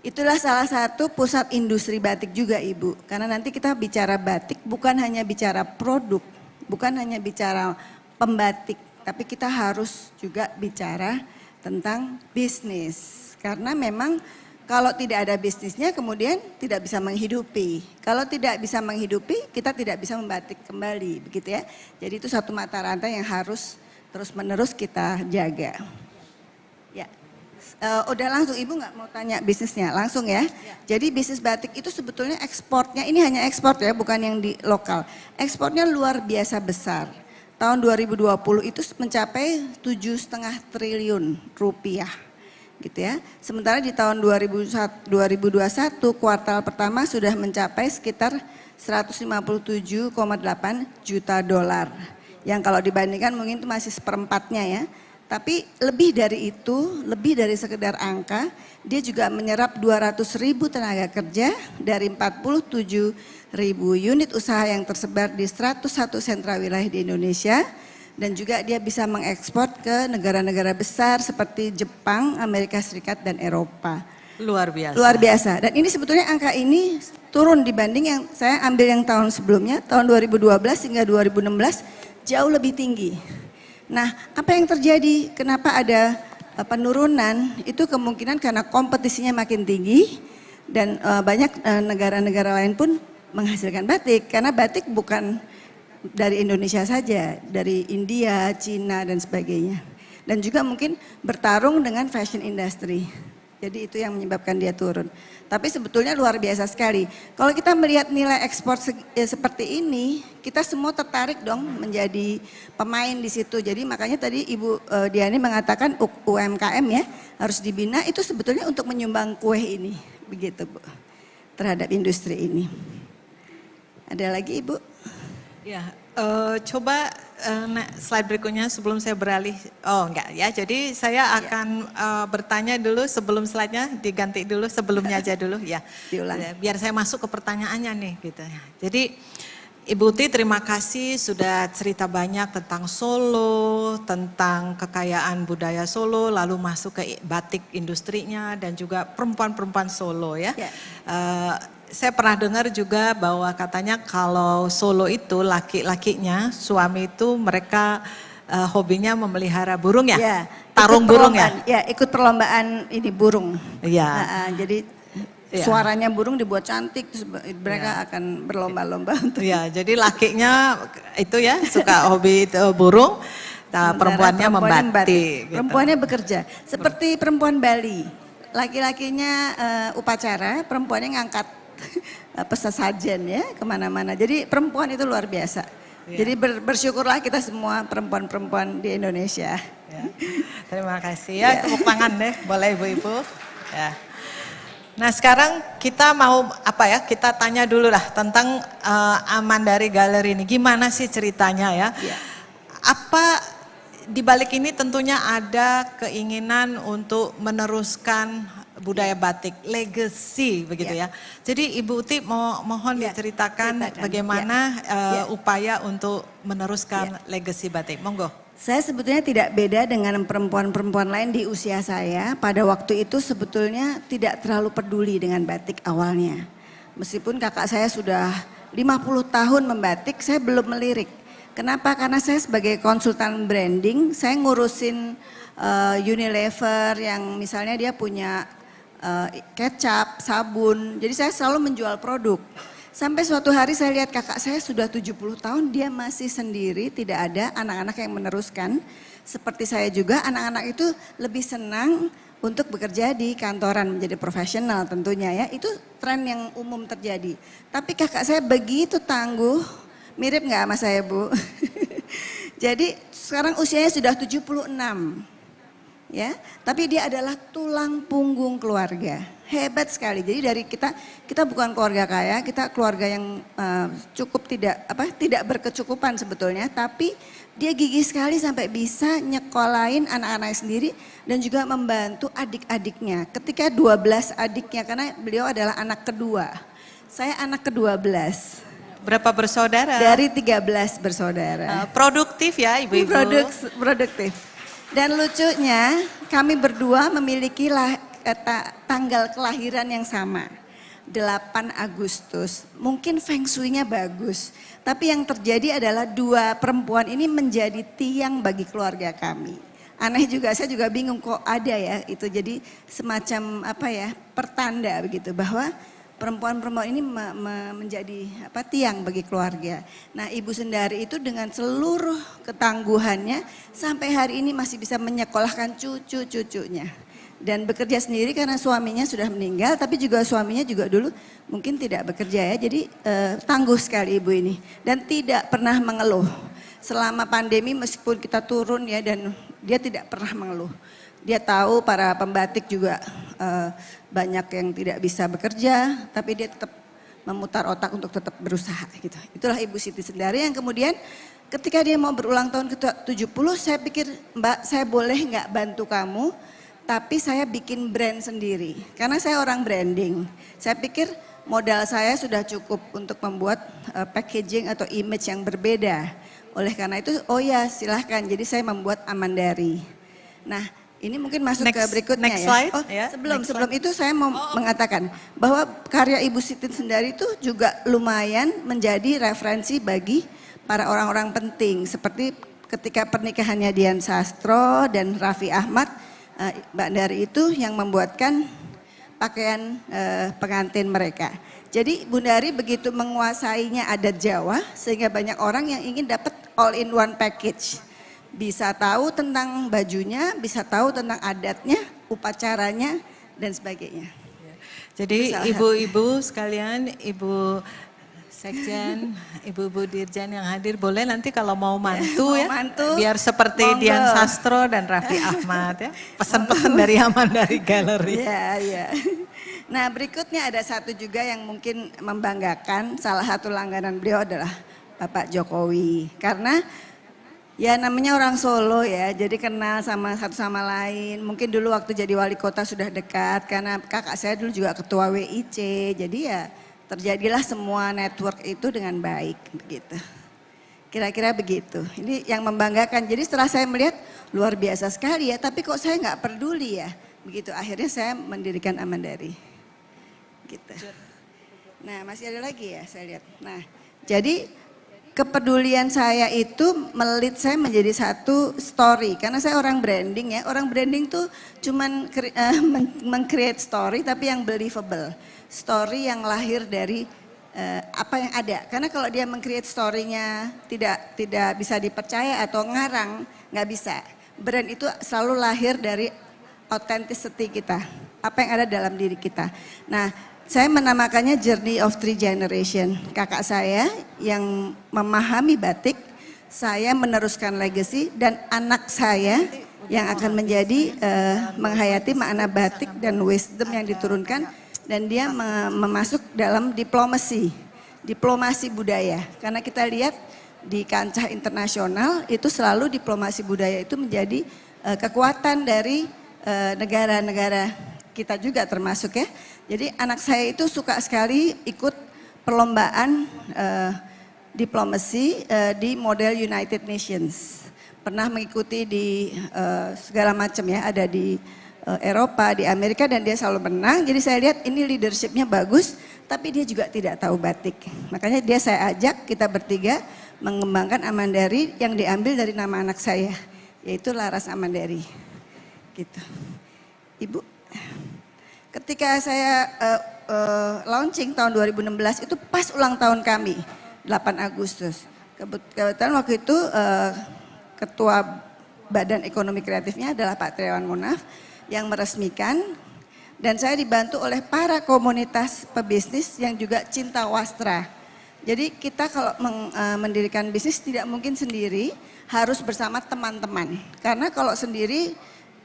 itulah salah satu pusat industri batik juga Ibu. Karena nanti kita bicara batik bukan hanya bicara produk, bukan hanya bicara pembatik, tapi kita harus juga bicara tentang bisnis. Karena memang kalau tidak ada bisnisnya kemudian tidak bisa menghidupi. Kalau tidak bisa menghidupi kita tidak bisa membatik kembali begitu ya. Jadi itu satu mata rantai yang harus terus-menerus kita jaga. Ya. Udah langsung Ibu nggak mau tanya bisnisnya langsung ya. Jadi bisnis batik itu sebetulnya ekspornya ini hanya ekspor ya bukan yang di lokal. Ekspornya luar biasa besar. Tahun 2020 itu mencapai 7,5 triliun rupiah. Gitu ya. Sementara di tahun 2021 kuartal pertama sudah mencapai sekitar 157,8 juta dolar. Yang kalau dibandingkan mungkin itu masih seperempatnya ya. Tapi lebih dari itu, lebih dari sekedar angka, dia juga menyerap 200.000 tenaga kerja dari 47.000 unit usaha yang tersebar di 101 sentra wilayah di Indonesia. Dan juga dia bisa mengekspor ke negara-negara besar seperti Jepang, Amerika Serikat dan Eropa. Luar biasa. Luar biasa. Dan ini sebetulnya angka ini turun dibanding yang saya ambil yang tahun sebelumnya, tahun 2012 hingga 2016 jauh lebih tinggi. Nah, apa yang terjadi? Kenapa ada penurunan? Itu kemungkinan karena kompetisinya makin tinggi dan banyak negara-negara lain pun menghasilkan batik. Karena batik bukan dari Indonesia saja, dari India, Cina dan sebagainya. Dan juga mungkin bertarung dengan fashion industry. Jadi itu yang menyebabkan dia turun. Tapi sebetulnya luar biasa sekali. Kalau kita melihat nilai ekspor seperti ini, kita semua tertarik dong menjadi pemain di situ. Jadi makanya tadi Ibu Diani mengatakan UMKM ya harus dibina, itu sebetulnya untuk menyumbang kue ini, begitu Bu, terhadap industri ini. Ada lagi Ibu? Ya, coba slide berikutnya sebelum saya beralih. Oh enggak ya, jadi saya akan bertanya dulu sebelum slide-nya diganti dulu, sebelumnya aja dulu ya. Diulang. Biar saya masuk ke pertanyaannya nih gitu. Jadi Ibu Uti terima kasih sudah cerita banyak tentang Solo, tentang kekayaan budaya Solo, lalu masuk ke batik industrinya dan juga perempuan-perempuan Solo ya. Saya pernah dengar juga bahwa katanya kalau Solo itu laki-lakinya, suami itu mereka hobinya memelihara burung ya? Ya, Tarung burung ya? Ya, ikut perlombaan ini burung. Iya. Jadi suaranya burung dibuat cantik, mereka akan berlomba-lomba untuk. Iya, jadi lakinya itu ya suka hobi itu burung, perempuannya membatik. Gitu. Perempuannya bekerja, seperti perempuan Bali. Laki-lakinya upacara, perempuannya ngangkat pesesajen ya kemana-mana. Jadi perempuan itu luar biasa. Jadi bersyukurlah kita semua perempuan-perempuan di Indonesia. Ya. Terima kasih ya, tepuk tangan deh, boleh ibu-ibu. Ya. Nah sekarang kita mau apa ya? Kita tanya dulu lah tentang Amandari Galeri ini. Gimana sih ceritanya ya? Apa di balik ini tentunya ada keinginan untuk meneruskan budaya batik, legacy begitu ya. Jadi Ibu Uti mohon diceritakan bagaimana upaya untuk meneruskan legacy batik. Monggo. Saya sebetulnya tidak beda dengan perempuan-perempuan lain di usia saya. Pada waktu itu sebetulnya tidak terlalu peduli dengan batik awalnya. Meskipun kakak saya sudah 50 tahun membatik, saya belum melirik. Kenapa? Karena saya sebagai konsultan branding, saya ngurusin Unilever yang misalnya dia punya kecap, sabun. Jadi saya selalu menjual produk. Sampai suatu hari saya lihat kakak saya sudah 70 tahun, dia masih sendiri, tidak ada anak-anak yang meneruskan. Seperti saya juga, anak-anak itu lebih senang untuk bekerja di kantoran, menjadi profesional tentunya ya. Itu tren yang umum terjadi. Tapi kakak saya begitu tangguh, mirip nggak sama saya Bu? Jadi sekarang usianya sudah 76. Ya, tapi dia adalah tulang punggung keluarga, hebat sekali. Jadi dari kita bukan keluarga kaya, kita keluarga yang cukup tidak berkecukupan sebetulnya, tapi dia gigih sekali sampai bisa nyekolahin anak-anaknya sendiri dan juga membantu adik-adiknya. Ketika 12 adiknya, karena beliau adalah anak kedua, saya anak ke-12. Berapa bersaudara? Dari 13 bersaudara. Produktif ya ibu-ibu. Produktif. Dan lucunya kami berdua memiliki tanggal kelahiran yang sama, 8 Agustus. Mungkin feng shui-nya bagus, tapi yang terjadi adalah dua perempuan ini menjadi tiang bagi keluarga kami. Aneh juga, saya juga bingung kok ada ya itu, jadi semacam pertanda begitu bahwa perempuan-perempuan ini menjadi tiang bagi keluarga. Nah Ibu Sendari itu dengan seluruh ketangguhannya sampai hari ini masih bisa menyekolahkan cucu-cucunya. Dan bekerja sendiri karena suaminya sudah meninggal, tapi juga suaminya juga dulu mungkin tidak bekerja ya. Jadi tangguh sekali ibu ini dan tidak pernah mengeluh. Selama pandemi meskipun kita turun ya, dan dia tidak pernah mengeluh. Dia tahu para pembatik juga banyak yang tidak bisa bekerja, tapi dia tetap memutar otak untuk tetap berusaha gitu. Itulah Ibu Siti Sendari yang kemudian ketika dia mau berulang tahun ke-70, saya pikir Mbak, saya boleh nggak bantu kamu, tapi saya bikin brand sendiri. Karena saya orang branding. Saya pikir modal saya sudah cukup untuk membuat packaging atau image yang berbeda. Oleh karena itu, oh ya silahkan, jadi saya membuat Amandari. Nah, ini mungkin masuk ke berikutnya next ya. Slide, Oh, sebelum itu saya mau mengatakan bahwa karya Ibu Siti Sendari itu juga lumayan menjadi referensi bagi para orang-orang penting. Seperti ketika pernikahannya Dian Sastro dan Raffi Ahmad, Mbak Dari itu yang membuatkan pakaian pengantin mereka. Jadi Bundari begitu menguasainya adat Jawa sehingga banyak orang yang ingin dapat all in one package. Bisa tahu tentang bajunya, bisa tahu tentang adatnya, upacaranya dan sebagainya. Jadi ibu-ibu sekalian, Ibu Sekjen, Ibu-ibu Dirjen yang hadir, boleh nanti kalau mau mantu ya, biar seperti Dian Sastro dan Raffi Ahmad ya, pesan-pesan dari Amandari Gallery. Iya. Nah berikutnya ada satu juga yang mungkin membanggakan, salah satu langganan beliau adalah Bapak Jokowi. Karena ya namanya orang Solo ya, jadi kenal sama satu sama lain. Mungkin dulu waktu jadi wali kota sudah dekat, karena kakak saya dulu juga ketua WIC, jadi ya terjadilah semua network itu dengan baik begitu. Kira-kira begitu. Ini yang membanggakan. Jadi setelah saya melihat luar biasa sekali ya, tapi kok saya nggak peduli ya. Begitu akhirnya saya mendirikan Amandari. Gitu. Nah masih ada lagi ya saya lihat. Nah jadi kepedulian saya itu melit saya menjadi satu story. Karena saya orang branding ya. Orang branding tuh cuman meng-create story tapi yang believable. Story yang lahir dari apa yang ada. Karena kalau dia meng-create story-nya tidak bisa dipercaya atau ngarang, nggak bisa. Brand itu selalu lahir dari authenticity kita. Apa yang ada dalam diri kita. Nah, saya menamakannya Journey of Three Generation. Kakak saya yang memahami batik, saya meneruskan legacy dan anak saya yang akan menjadi menghayati makna batik dan wisdom yang diturunkan. Dan dia memasuk dalam diplomasi budaya. Karena kita lihat di kancah internasional itu selalu diplomasi budaya itu menjadi kekuatan dari negara-negara kita juga termasuk ya. Jadi anak saya itu suka sekali ikut perlombaan diplomasi di model United Nations. Pernah mengikuti di segala macam ya, ada di Eropa, di Amerika dan dia selalu menang. Jadi saya lihat ini leadershipnya bagus, tapi dia juga tidak tahu batik. Makanya dia saya ajak kita bertiga mengembangkan Amandari yang diambil dari nama anak saya, yaitu Laras Amandari. Gitu. Ibu, ketika saya launching tahun 2016 itu pas ulang tahun kami, 8 Agustus. Kebetulan waktu itu Ketua Badan Ekonomi Kreatifnya adalah Pak Triawan Munaf yang meresmikan dan saya dibantu oleh para komunitas pebisnis yang juga cinta wastra. Jadi kita kalau mendirikan bisnis tidak mungkin sendiri, harus bersama teman-teman. Karena kalau sendiri,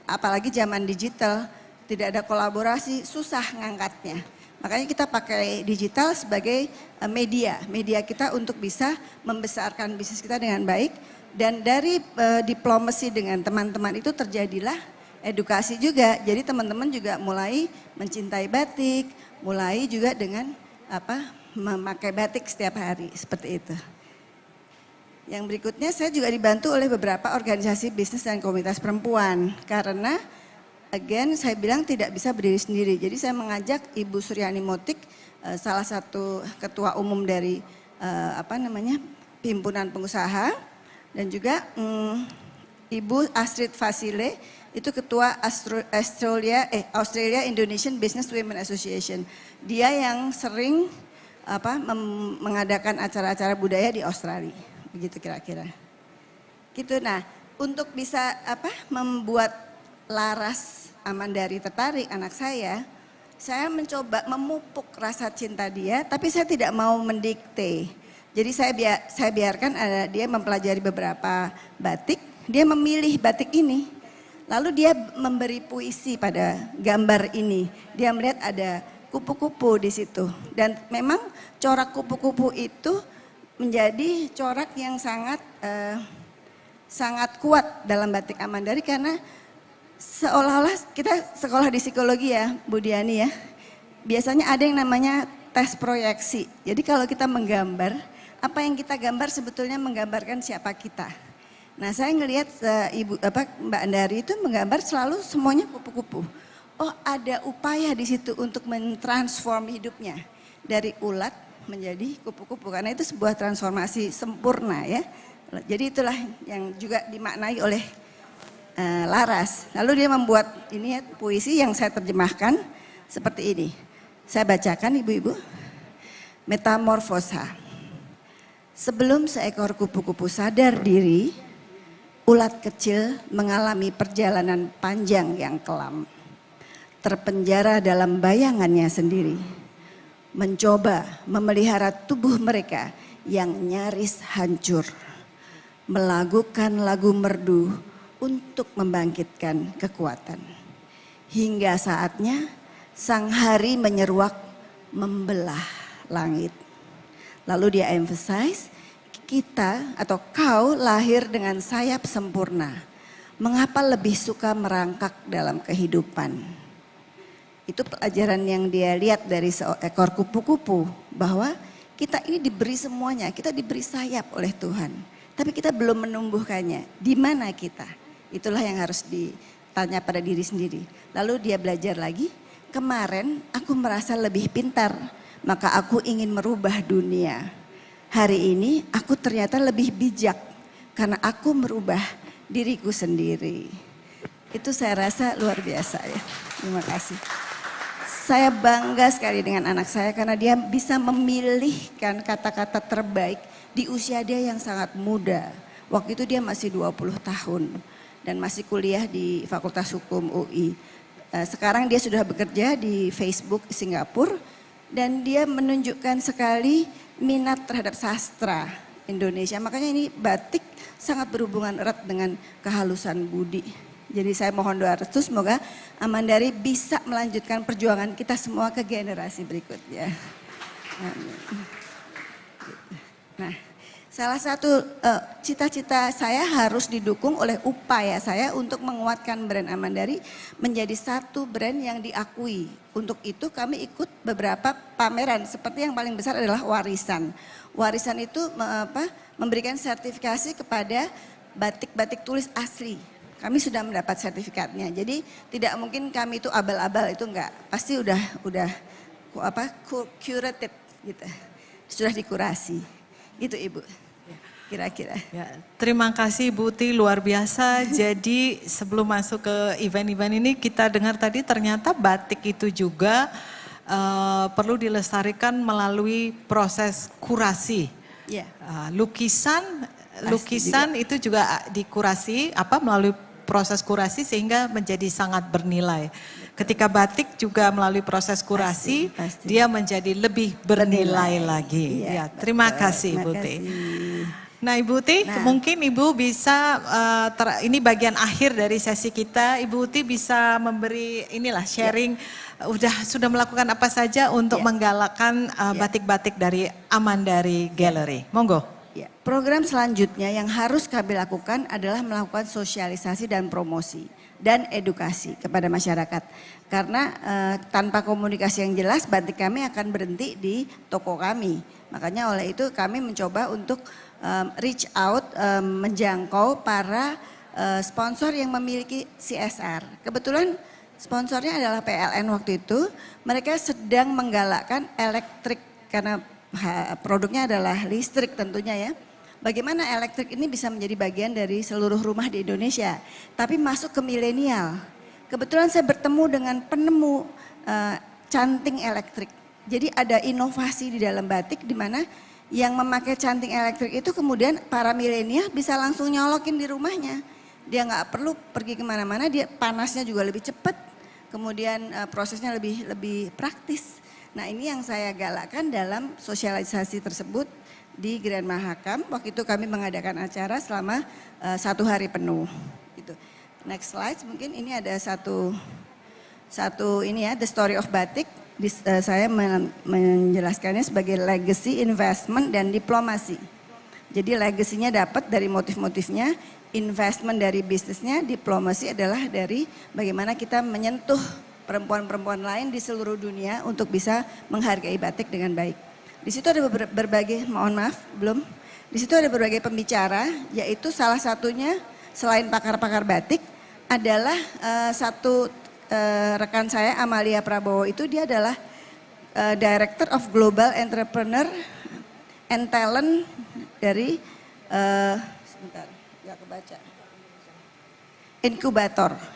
apalagi zaman digital, tidak ada kolaborasi, susah ngangkatnya. Makanya kita pakai digital sebagai media kita untuk bisa membesarkan bisnis kita dengan baik. Dan dari diplomasi dengan teman-teman itu terjadilah edukasi juga, jadi teman-teman juga mulai mencintai batik, mulai juga dengan memakai batik setiap hari, seperti itu. Yang berikutnya saya juga dibantu oleh beberapa organisasi bisnis dan komunitas perempuan, karena again saya bilang tidak bisa berdiri sendiri. Jadi saya mengajak Ibu Suryani Motik, salah satu ketua umum dari Himpunan Pengusaha, dan juga Ibu Astrid Fasile, itu ketua Australia Indonesian Business Women Association. Dia yang sering mengadakan acara-acara budaya di Australia, begitu kira-kira. Gitu. Nah, untuk bisa membuat Laras Amandari tertarik anak saya mencoba memupuk rasa cinta dia, tapi saya tidak mau mendikte. Jadi saya biarkan dia mempelajari beberapa batik, dia memilih batik ini. Lalu dia memberi puisi pada gambar ini. Dia melihat ada kupu-kupu di situ. Dan memang corak kupu-kupu itu menjadi corak yang sangat kuat dalam batik Amandari. Karena seolah-olah kita sekolah di psikologi ya Bu Diani ya. Biasanya ada yang namanya tes proyeksi. Jadi kalau kita menggambar, apa yang kita gambar sebetulnya menggambarkan siapa kita. Nah saya ngelihat Mbak Andari itu menggambar selalu semuanya kupu-kupu. Oh ada upaya di situ untuk mentransform hidupnya. Dari ulat menjadi kupu-kupu. Karena itu sebuah transformasi sempurna ya. Jadi itulah yang juga dimaknai oleh Laras. Lalu dia membuat ini ya, puisi yang saya terjemahkan. seperti ini. Saya bacakan ibu-ibu. Metamorfosa. Sebelum seekor kupu-kupu sadar diri, ulat kecil mengalami perjalanan panjang yang kelam. Terpenjara dalam bayangannya sendiri. Mencoba memelihara tubuh mereka yang nyaris hancur. Melakukan lagu merdu untuk membangkitkan kekuatan. Hingga saatnya sang hari menyeruak membelah langit. Lalu dia emphasize, kita atau kau lahir dengan sayap sempurna. Mengapa lebih suka merangkak dalam kehidupan? Itu pelajaran yang dia lihat dari seekor kupu-kupu. Bahwa kita ini diberi semuanya, kita diberi sayap oleh Tuhan. Tapi kita belum menumbuhkannya. Di mana kita? Itulah yang harus ditanya pada diri sendiri. Lalu dia belajar lagi, kemarin aku merasa lebih pintar. Maka aku ingin merubah dunia. Hari ini aku ternyata lebih bijak karena aku merubah diriku sendiri. Itu saya rasa luar biasa ya. Terima kasih. Saya bangga sekali dengan anak saya karena dia bisa memilihkan kata-kata terbaik di usia dia yang sangat muda. Waktu itu dia masih 20 tahun dan masih kuliah di Fakultas Hukum UI. Sekarang dia sudah bekerja di Facebook Singapura. Dan dia menunjukkan sekali minat terhadap sastra Indonesia. Makanya ini batik sangat berhubungan erat dengan kehalusan budi. Jadi saya mohon doa restu semoga Amandari bisa melanjutkan perjuangan kita semua ke generasi berikutnya. Nah, salah satu cita-cita saya harus didukung oleh upaya saya untuk menguatkan brand Amandari menjadi satu brand yang diakui. Untuk itu kami ikut beberapa pameran, seperti yang paling besar adalah warisan. Warisan itu memberikan sertifikasi kepada batik-batik tulis asli. Kami sudah mendapat sertifikatnya, jadi tidak mungkin kami itu abal-abal, itu enggak. Pasti udah curated gitu, sudah dikurasi. Gitu Ibu. Kira-kira. Ya, terima kasih Bu Ti, luar biasa. Jadi sebelum masuk ke event-event ini kita dengar tadi ternyata batik itu juga perlu dilestarikan melalui proses kurasi. Ya. Lukisan juga. itu juga dikurasi melalui proses kurasi sehingga menjadi sangat bernilai. Ketika batik juga melalui proses kurasi, pasti. dia menjadi lebih bernilai lagi. Iya, Ya, terima kasih Ibu Ti. Nah Ibu Ti, mungkin Ibu bisa, ini bagian akhir dari sesi kita, Ibu Ti bisa memberi sharing, sudah melakukan apa saja untuk menggalakkan batik-batik dari Amandari Gallery. Monggo. Ya, program selanjutnya yang harus kami lakukan adalah melakukan sosialisasi dan promosi dan edukasi kepada masyarakat. Karena tanpa komunikasi yang jelas batik kami akan berhenti di toko kami. Makanya oleh itu kami mencoba untuk reach out, menjangkau para sponsor yang memiliki CSR. Kebetulan sponsornya adalah PLN waktu itu. Mereka sedang menggalakkan elektrik karena produknya adalah listrik tentunya ya. Bagaimana elektrik ini bisa menjadi bagian dari seluruh rumah di Indonesia. Tapi masuk ke milenial. Kebetulan saya bertemu dengan penemu canting elektrik. Jadi ada inovasi di dalam batik di mana yang memakai canting elektrik itu kemudian para milenial bisa langsung nyolokin di rumahnya. Dia nggak perlu pergi kemana-mana, dia panasnya juga lebih cepat. Kemudian prosesnya lebih praktis. Nah ini yang saya galakkan dalam sosialisasi tersebut di Grand Mahakam. Waktu itu kami mengadakan acara selama 1 hari penuh. Gitu. Next slide, mungkin ini ada satu ini ya, The Story of Batik. Saya menjelaskannya sebagai legacy, investment, dan diplomasi. Jadi legasinya dapat dari motif-motifnya, investment dari bisnisnya, diplomasi adalah dari bagaimana kita menyentuh perempuan-perempuan lain di seluruh dunia untuk bisa menghargai batik dengan baik. Di situ ada berbagai, di situ ada berbagai pembicara, yaitu salah satunya selain pakar-pakar batik adalah rekan saya Amalia Prabowo, itu dia adalah Director of Global Entrepreneur and Talent dari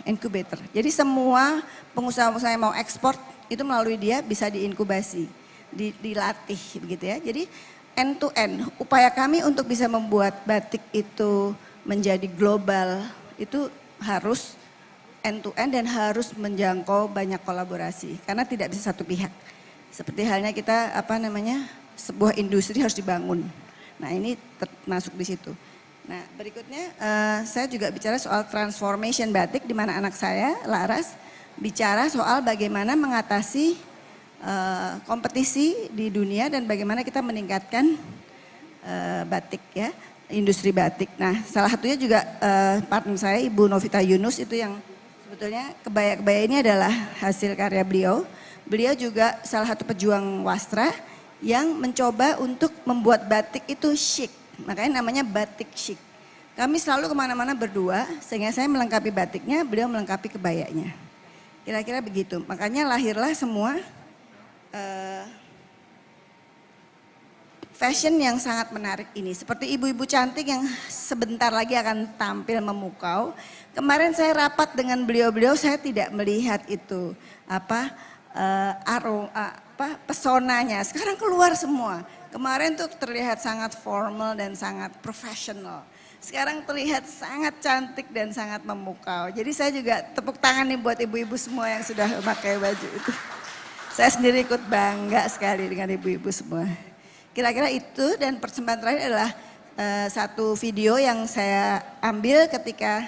inkubator. Jadi semua pengusaha-pengusaha yang mau ekspor itu melalui dia bisa diinkubasi, dilatih begitu ya. Jadi end to end, upaya kami untuk bisa membuat batik itu menjadi global itu harus end to end dan harus menjangkau banyak kolaborasi karena tidak bisa satu pihak. Seperti halnya kita sebuah industri harus dibangun. Nah ini termasuk di situ. Nah berikutnya saya juga bicara soal transformation batik di mana anak saya Laras bicara soal bagaimana mengatasi kompetisi di dunia dan bagaimana kita meningkatkan batik ya, industri batik. Nah salah satunya juga partner saya Ibu Novita Yunus itu yang sebetulnya kebaya-kebaya ini adalah hasil karya beliau. Beliau juga salah satu pejuang wastra yang mencoba untuk membuat batik itu chic. Makanya namanya batik chic. Kami selalu kemana-mana berdua, sehingga saya melengkapi batiknya, beliau melengkapi kebayanya. Kira-kira begitu. Makanya lahirlah semua fashion yang sangat menarik ini. Seperti ibu-ibu cantik yang sebentar lagi akan tampil memukau. Kemarin saya rapat dengan beliau-beliau, saya tidak melihat itu pesonanya. Sekarang keluar semua. Kemarin tuh terlihat sangat formal dan sangat profesional. Sekarang terlihat sangat cantik dan sangat memukau. Jadi saya juga tepuk tangan nih buat ibu-ibu semua yang sudah memakai baju itu. Saya sendiri ikut bangga sekali dengan ibu-ibu semua. Kira-kira itu, dan persembahan terakhir adalah satu video yang saya ambil ketika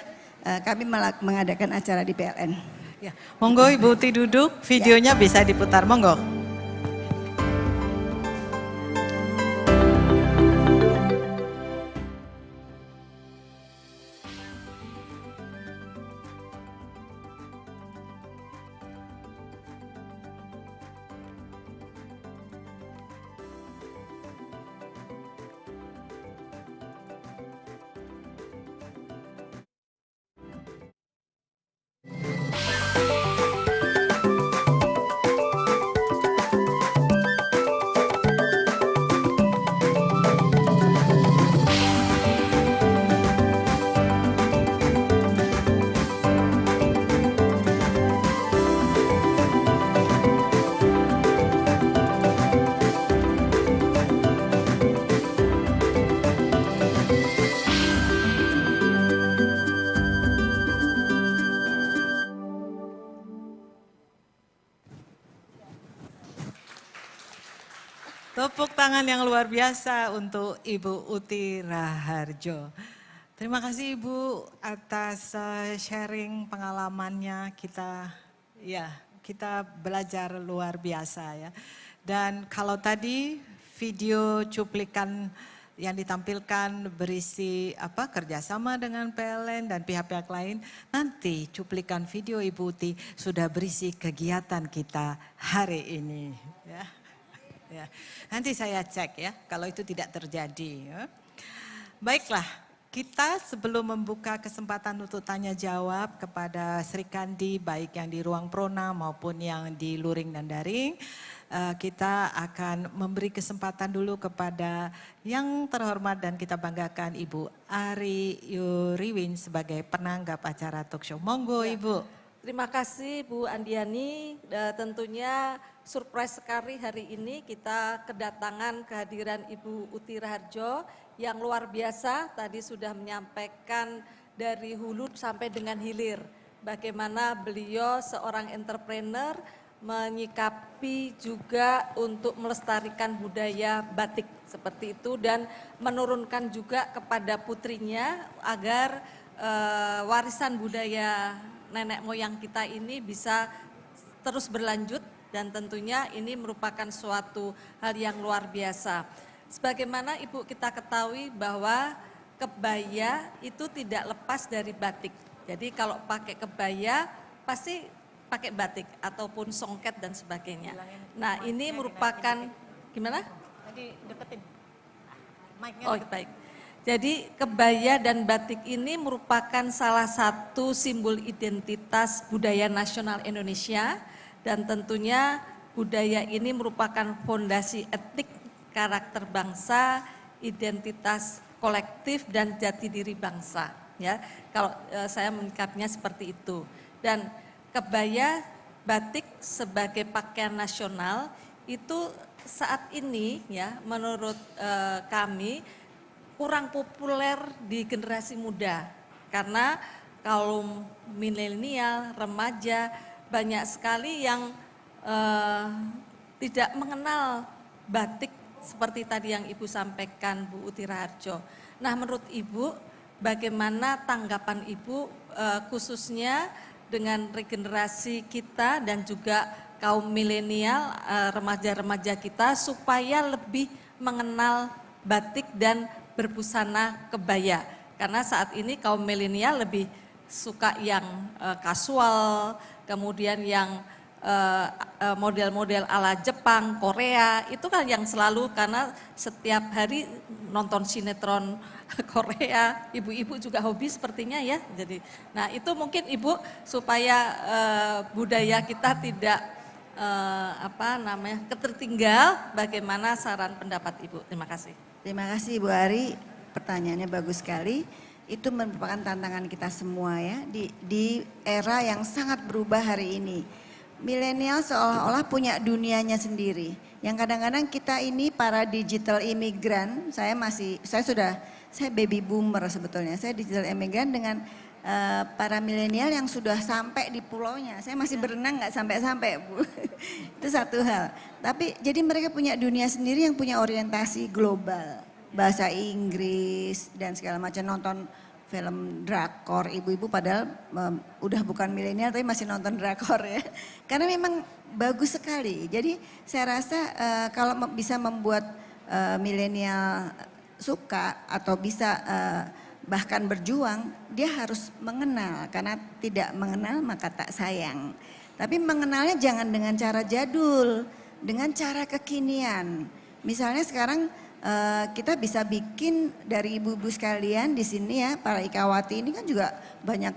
kami mengadakan acara di PLN. Ya, monggo Ibu Uti duduk, videonya bisa diputar, monggo. Tepuk tangan yang luar biasa untuk Ibu Uti Raharjo. Terima kasih Ibu atas sharing pengalamannya, kita belajar luar biasa ya. Dan kalau tadi video cuplikan yang ditampilkan berisi kerjasama dengan PLN dan pihak-pihak lain, nanti cuplikan video Ibu Uti sudah berisi kegiatan kita hari ini ya. Ya, nanti saya cek ya kalau itu tidak terjadi. Ya. Baiklah, kita sebelum membuka kesempatan untuk tanya jawab kepada Sri Kandi, baik yang di ruang prona maupun yang di luring dan daring, kita akan memberi kesempatan dulu kepada yang terhormat dan kita banggakan Ibu Ari Yuriwin sebagai penanggap acara talk show. Monggo ya. Ibu. Terima kasih Bu Andiani, tentunya surprise sekali hari ini kita kedatangan kehadiran Ibu Uti Raharjo yang luar biasa, tadi sudah menyampaikan dari hulu sampai dengan hilir. Bagaimana beliau seorang entrepreneur menyikapi juga untuk melestarikan budaya batik seperti itu dan menurunkan juga kepada putrinya agar warisan budaya nenek moyang kita ini bisa terus berlanjut dan tentunya ini merupakan suatu hal yang luar biasa. Sebagaimana Ibu kita ketahui bahwa kebaya itu tidak lepas dari batik. Jadi kalau pakai kebaya pasti pakai batik ataupun songket dan sebagainya. Nah ini merupakan, gimana? Tadi deketin. Oh baik. Jadi kebaya dan batik ini merupakan salah satu simbol identitas budaya nasional Indonesia dan tentunya budaya ini merupakan fondasi etnik, karakter bangsa, identitas kolektif dan jati diri bangsa. Ya, kalau saya menyikapinya seperti itu. Dan kebaya batik sebagai pakaian nasional itu saat ini ya menurut kami kurang populer di generasi muda karena kaum milenial, remaja banyak sekali yang tidak mengenal batik seperti tadi yang Ibu sampaikan Bu Uti Raharjo. Nah menurut Ibu bagaimana tanggapan Ibu khususnya dengan regenerasi kita dan juga kaum milenial, remaja-remaja kita supaya lebih mengenal batik dan berbusana kebaya. Karena saat ini kaum milenial lebih suka yang kasual, kemudian yang model-model ala Jepang, Korea, itu kan yang selalu karena setiap hari nonton sinetron Korea, ibu-ibu juga hobi sepertinya ya. Jadi, nah itu mungkin Ibu supaya budaya kita tidak ketertinggal, bagaimana saran pendapat Ibu? Terima kasih. Terima kasih Ibu Ari, pertanyaannya bagus sekali. Itu merupakan tantangan kita semua ya di era yang sangat berubah hari ini. Milenial seolah-olah punya dunianya sendiri. Yang kadang-kadang kita ini para digital imigran, saya baby boomer sebetulnya. Saya digital imigran dengan para milenial yang sudah sampai di pulaunya. Saya masih berenang nggak sampai-sampai Bu. Itu satu hal. Tapi jadi mereka punya dunia sendiri yang punya orientasi global. Bahasa Inggris dan segala macam, nonton film drakor, ibu-ibu padahal udah bukan milenial tapi masih nonton drakor ya. Karena memang bagus sekali. Jadi saya rasa kalau bisa membuat milenial suka atau bisa bahkan berjuang, dia harus mengenal. Karena tidak mengenal maka tak sayang. Tapi mengenalnya jangan dengan cara jadul, dengan cara kekinian. Misalnya sekarang kita bisa bikin dari ibu-ibu sekalian di sini ya, para Ikawati ini kan juga banyak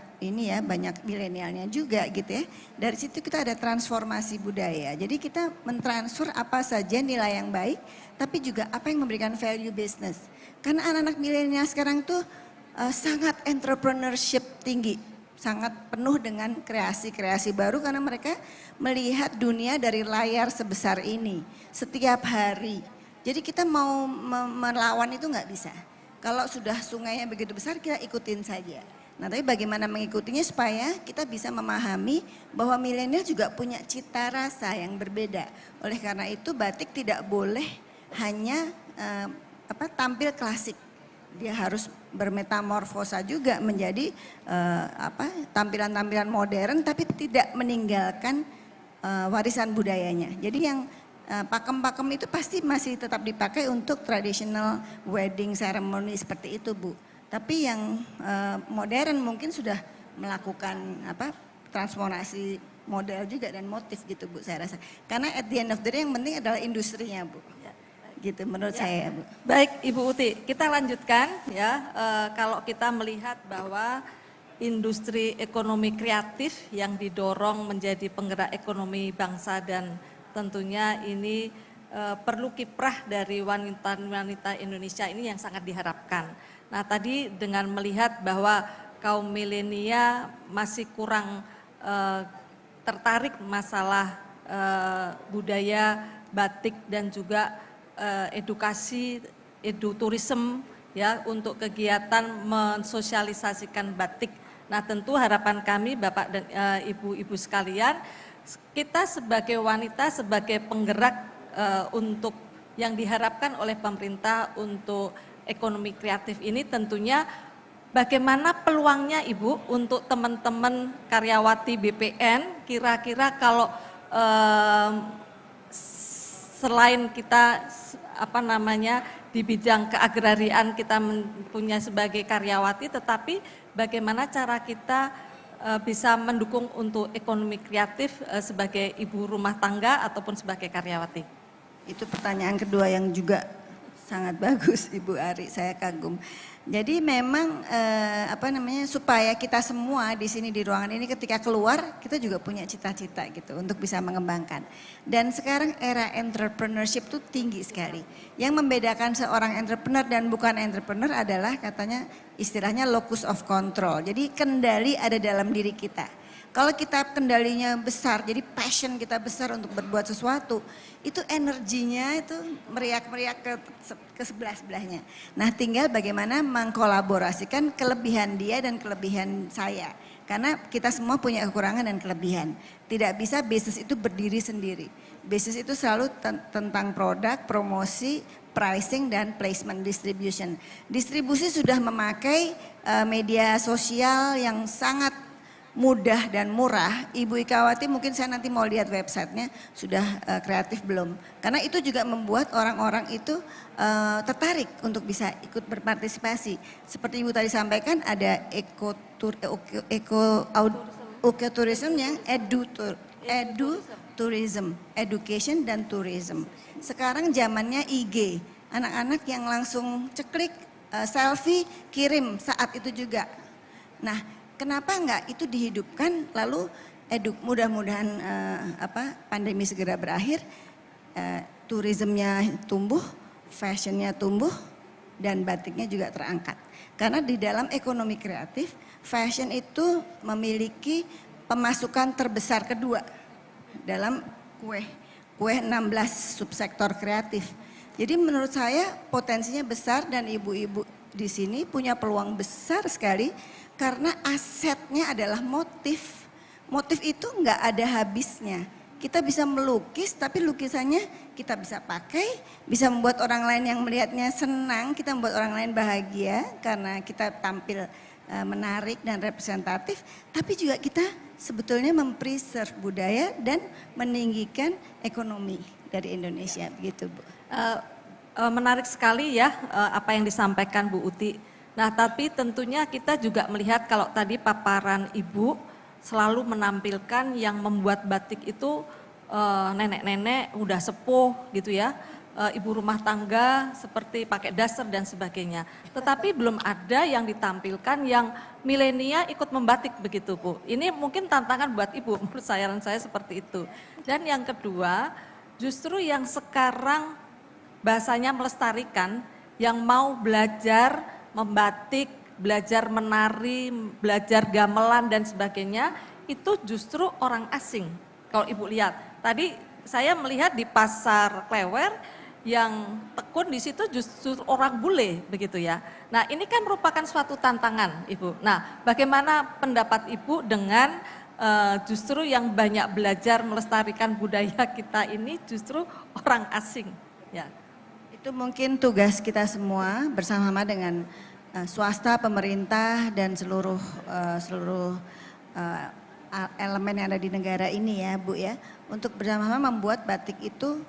banyak milenialnya juga gitu ya. Dari situ kita ada transformasi budaya. Jadi kita mentransfer apa saja nilai yang baik, tapi juga apa yang memberikan value business. Karena anak-anak milenial sekarang tuh sangat entrepreneurship tinggi, sangat penuh dengan kreasi-kreasi baru karena mereka melihat dunia dari layar sebesar ini setiap hari. Jadi kita mau melawan itu nggak bisa. Kalau sudah sungainya begitu besar kita ikutin saja. Nah tapi bagaimana mengikutinya supaya kita bisa memahami bahwa milenial juga punya cita rasa yang berbeda. Oleh karena itu batik tidak boleh hanya tampil klasik. Dia harus bermetamorfosa juga menjadi tampilan-tampilan modern tapi tidak meninggalkan warisan budayanya. Jadi yang pakem-pakem itu pasti masih tetap dipakai untuk traditional wedding ceremony seperti itu Bu. Tapi yang modern mungkin sudah melakukan transformasi model juga dan motif gitu Bu saya rasa. Karena at the end of the day yang penting adalah industrinya Bu. Gitu menurut saya Bu. Baik Ibu Uti, kita lanjutkan ya. Kalau kita melihat bahwa industri ekonomi kreatif yang didorong menjadi penggerak ekonomi bangsa dan tentunya ini perlu kiprah dari wanita-wanita Indonesia ini yang sangat diharapkan. Nah tadi dengan melihat bahwa kaum milenial masih kurang tertarik masalah budaya batik dan juga edukasi, eduturism ya untuk kegiatan mensosialisasikan batik. Nah tentu harapan kami Bapak dan Ibu-ibu sekalian, kita sebagai wanita, sebagai penggerak untuk yang diharapkan oleh pemerintah untuk ekonomi kreatif ini tentunya bagaimana peluangnya Ibu untuk teman-teman karyawati BPN, kira-kira kalau selain kita di bidang keagrarian kita punya sebagai karyawati, tetapi bagaimana cara kita bisa mendukung untuk ekonomi kreatif sebagai ibu rumah tangga ataupun sebagai karyawati? Itu pertanyaan kedua yang juga sangat bagus Ibu Ari, saya kagum. Jadi memang supaya kita semua di sini di ruangan ini ketika keluar kita juga punya cita-cita gitu untuk bisa mengembangkan. Dan sekarang era entrepreneurship itu tinggi sekali. Yang membedakan seorang entrepreneur dan bukan entrepreneur adalah katanya istilahnya locus of control. Jadi kendali ada dalam diri kita. Kalau kita kendalinya besar, jadi passion kita besar untuk berbuat sesuatu, itu energinya itu meriak-meriak ke sebelah-sebelahnya. Nah, tinggal bagaimana mengkolaborasikan kelebihan dia dan kelebihan saya. Karena kita semua punya kekurangan dan kelebihan. Tidak bisa bisnis itu berdiri sendiri. Bisnis itu selalu tentang produk, promosi, pricing, dan placement distribution. Distribusi sudah memakai media sosial yang sangat mudah dan murah. Ibu Ikawati mungkin saya nanti mau lihat websitenya sudah kreatif belum. Karena itu juga membuat orang-orang itu tertarik untuk bisa ikut berpartisipasi. Seperti Ibu tadi sampaikan ada ekoturism yang tourism, education dan tourism. Sekarang zamannya IG, anak-anak yang langsung ceklik selfie kirim saat itu juga. Nah, kenapa enggak itu dihidupkan lalu mudah-mudahan pandemi segera berakhir, turismenya tumbuh, fashionnya tumbuh, dan batiknya juga terangkat. Karena di dalam ekonomi kreatif, fashion itu memiliki pemasukan terbesar kedua dalam kue 16 subsektor kreatif. Jadi menurut saya potensinya besar dan ibu-ibu di sini punya peluang besar sekali karena asetnya adalah motif. Motif itu nggak ada habisnya. Kita bisa melukis tapi lukisannya kita bisa pakai, bisa membuat orang lain yang melihatnya senang, kita membuat orang lain bahagia karena kita tampil menarik dan representatif, tapi juga kita sebetulnya mempreserve budaya dan meninggikan ekonomi dari Indonesia, begitu Bu. Menarik sekali ya apa yang disampaikan Bu Uti. Nah, tapi tentunya kita juga melihat kalau tadi paparan Ibu selalu menampilkan yang membuat batik itu nenek-nenek udah sepuh gitu ya. Ibu rumah tangga seperti pakai daster dan sebagainya. Tetapi belum ada yang ditampilkan yang milenia ikut membatik begitu Bu. Ini mungkin tantangan buat Ibu, menurut saran saya seperti itu. Dan yang kedua, justru yang sekarang bahasanya melestarikan, yang mau belajar membatik, belajar menari, belajar gamelan dan sebagainya, itu justru orang asing. Kalau Ibu lihat, tadi saya melihat di pasar Klewer, yang tekun di situ justru orang bule begitu ya. Nah, ini kan merupakan suatu tantangan Ibu. Nah, bagaimana pendapat Ibu dengan justru yang banyak belajar melestarikan budaya kita ini justru orang asing ya. Itu mungkin tugas kita semua bersama-sama dengan swasta, pemerintah dan seluruh elemen yang ada di negara ini ya Bu ya, untuk bersama-sama membuat batik itu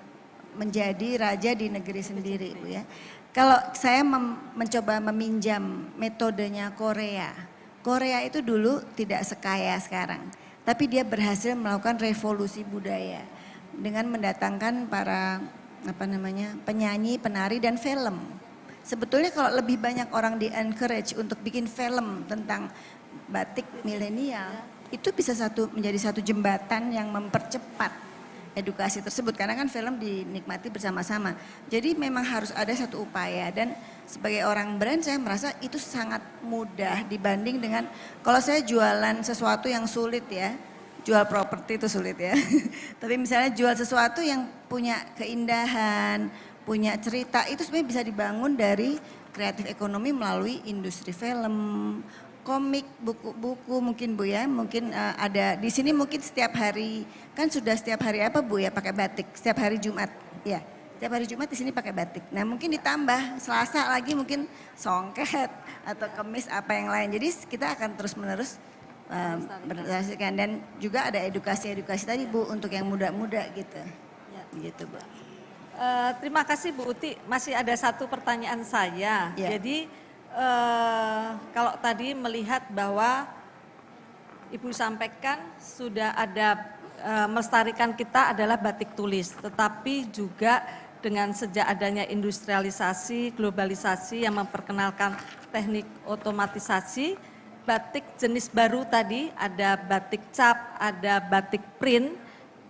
menjadi raja di negeri sendiri Bu ya. Kalau saya mencoba meminjam metodenya Korea. Korea itu dulu tidak sekaya sekarang, tapi dia berhasil melakukan revolusi budaya dengan mendatangkan para penyanyi, penari dan film. Sebetulnya kalau lebih banyak orang di-encourage untuk bikin film tentang batik milenial, itu bisa menjadi satu jembatan yang mempercepat edukasi tersebut, karena kan film dinikmati bersama-sama. Jadi memang harus ada satu upaya, dan sebagai orang brand saya merasa itu sangat mudah dibanding dengan kalau saya jualan sesuatu yang sulit ya, jual properti itu sulit ya. Tapi misalnya jual sesuatu yang punya keindahan, punya cerita, itu sebenarnya bisa dibangun dari kreatif ekonomi melalui industri film, komik, buku-buku mungkin Bu ya, mungkin ada di sini mungkin setiap hari, kan sudah setiap hari apa Bu ya pakai batik, setiap hari Jumat ya, setiap hari Jumat di sini pakai batik. Nah mungkin ditambah Selasa lagi mungkin songket atau kemis apa yang lain, jadi kita akan terus menerus berdasarkan, dan juga ada edukasi tadi Bu untuk yang muda-muda gitu, gitu Bu. Terima kasih Bu Uti, masih ada satu pertanyaan saya, jadi kalau tadi melihat bahwa Ibu sampaikan sudah ada melestarikan kita adalah batik tulis, tetapi juga dengan sejak adanya industrialisasi, globalisasi yang memperkenalkan teknik otomatisasi, batik jenis baru tadi ada batik cap, ada batik print,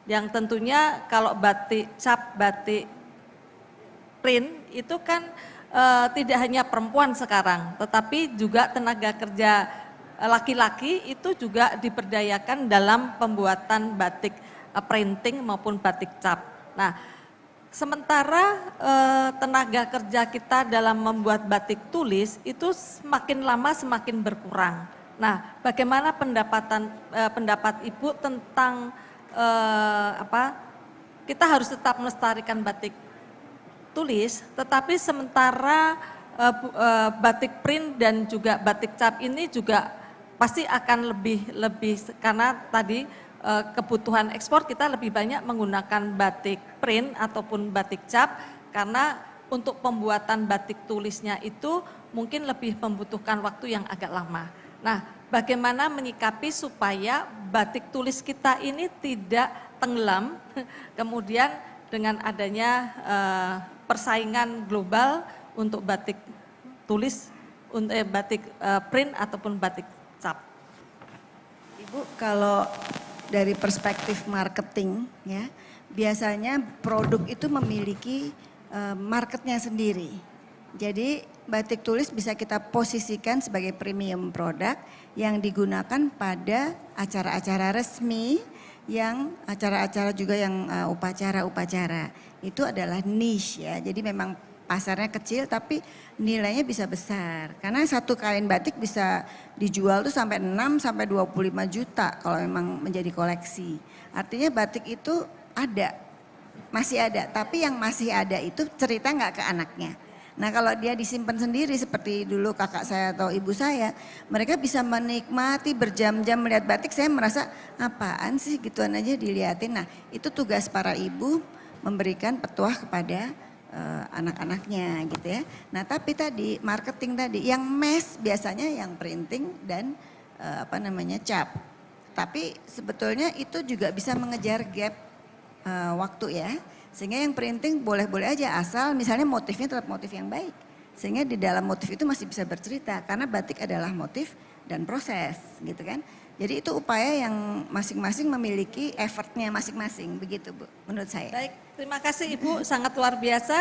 yang tentunya kalau batik cap, batik print itu kan tidak hanya perempuan sekarang, tetapi juga tenaga kerja laki-laki itu juga diberdayakan dalam pembuatan batik printing maupun batik cap. Nah, sementara tenaga kerja kita dalam membuat batik tulis itu semakin lama semakin berkurang. Nah, bagaimana pendapat Ibu tentang kita harus tetap melestarikan batik tulis, tetapi sementara batik print dan juga batik cap ini juga pasti akan lebih karena tadi kebutuhan ekspor kita lebih banyak menggunakan batik print ataupun batik cap karena untuk pembuatan batik tulisnya itu mungkin lebih membutuhkan waktu yang agak lama. Nah, bagaimana menyikapi supaya batik tulis kita ini tidak tenggelam kemudian dengan adanya persaingan global untuk batik tulis, batik print ataupun batik cap. Ibu, kalau dari perspektif marketing ya, biasanya produk itu memiliki marketnya sendiri. Jadi batik tulis bisa kita posisikan sebagai premium produk yang digunakan pada acara-acara resmi, yang acara-acara juga yang upacara-upacara. Itu adalah niche ya, jadi memang pasarnya kecil tapi nilainya bisa besar. Karena satu kain batik bisa dijual tuh sampai 6 sampai 25 juta kalau memang menjadi koleksi. Artinya batik itu ada, masih ada. Tapi yang masih ada itu cerita nggak ke anaknya. Nah kalau dia disimpan sendiri seperti dulu kakak saya atau ibu saya, mereka bisa menikmati berjam-jam melihat batik. Saya merasa apaan sih gituan aja dilihatin. Nah itu tugas para ibu memberikan petuah kepada anak-anaknya gitu ya. Nah tapi tadi marketing tadi yang mass biasanya yang printing dan cap. Tapi sebetulnya itu juga bisa mengejar gap waktu ya. Sehingga yang printing boleh-boleh aja asal misalnya motifnya tetap motif yang baik. Sehingga di dalam motif itu masih bisa bercerita karena batik adalah motif dan proses gitu kan. Jadi itu upaya yang masing-masing memiliki effortnya masing-masing begitu Bu menurut saya. Baik, terima kasih Ibu sangat luar biasa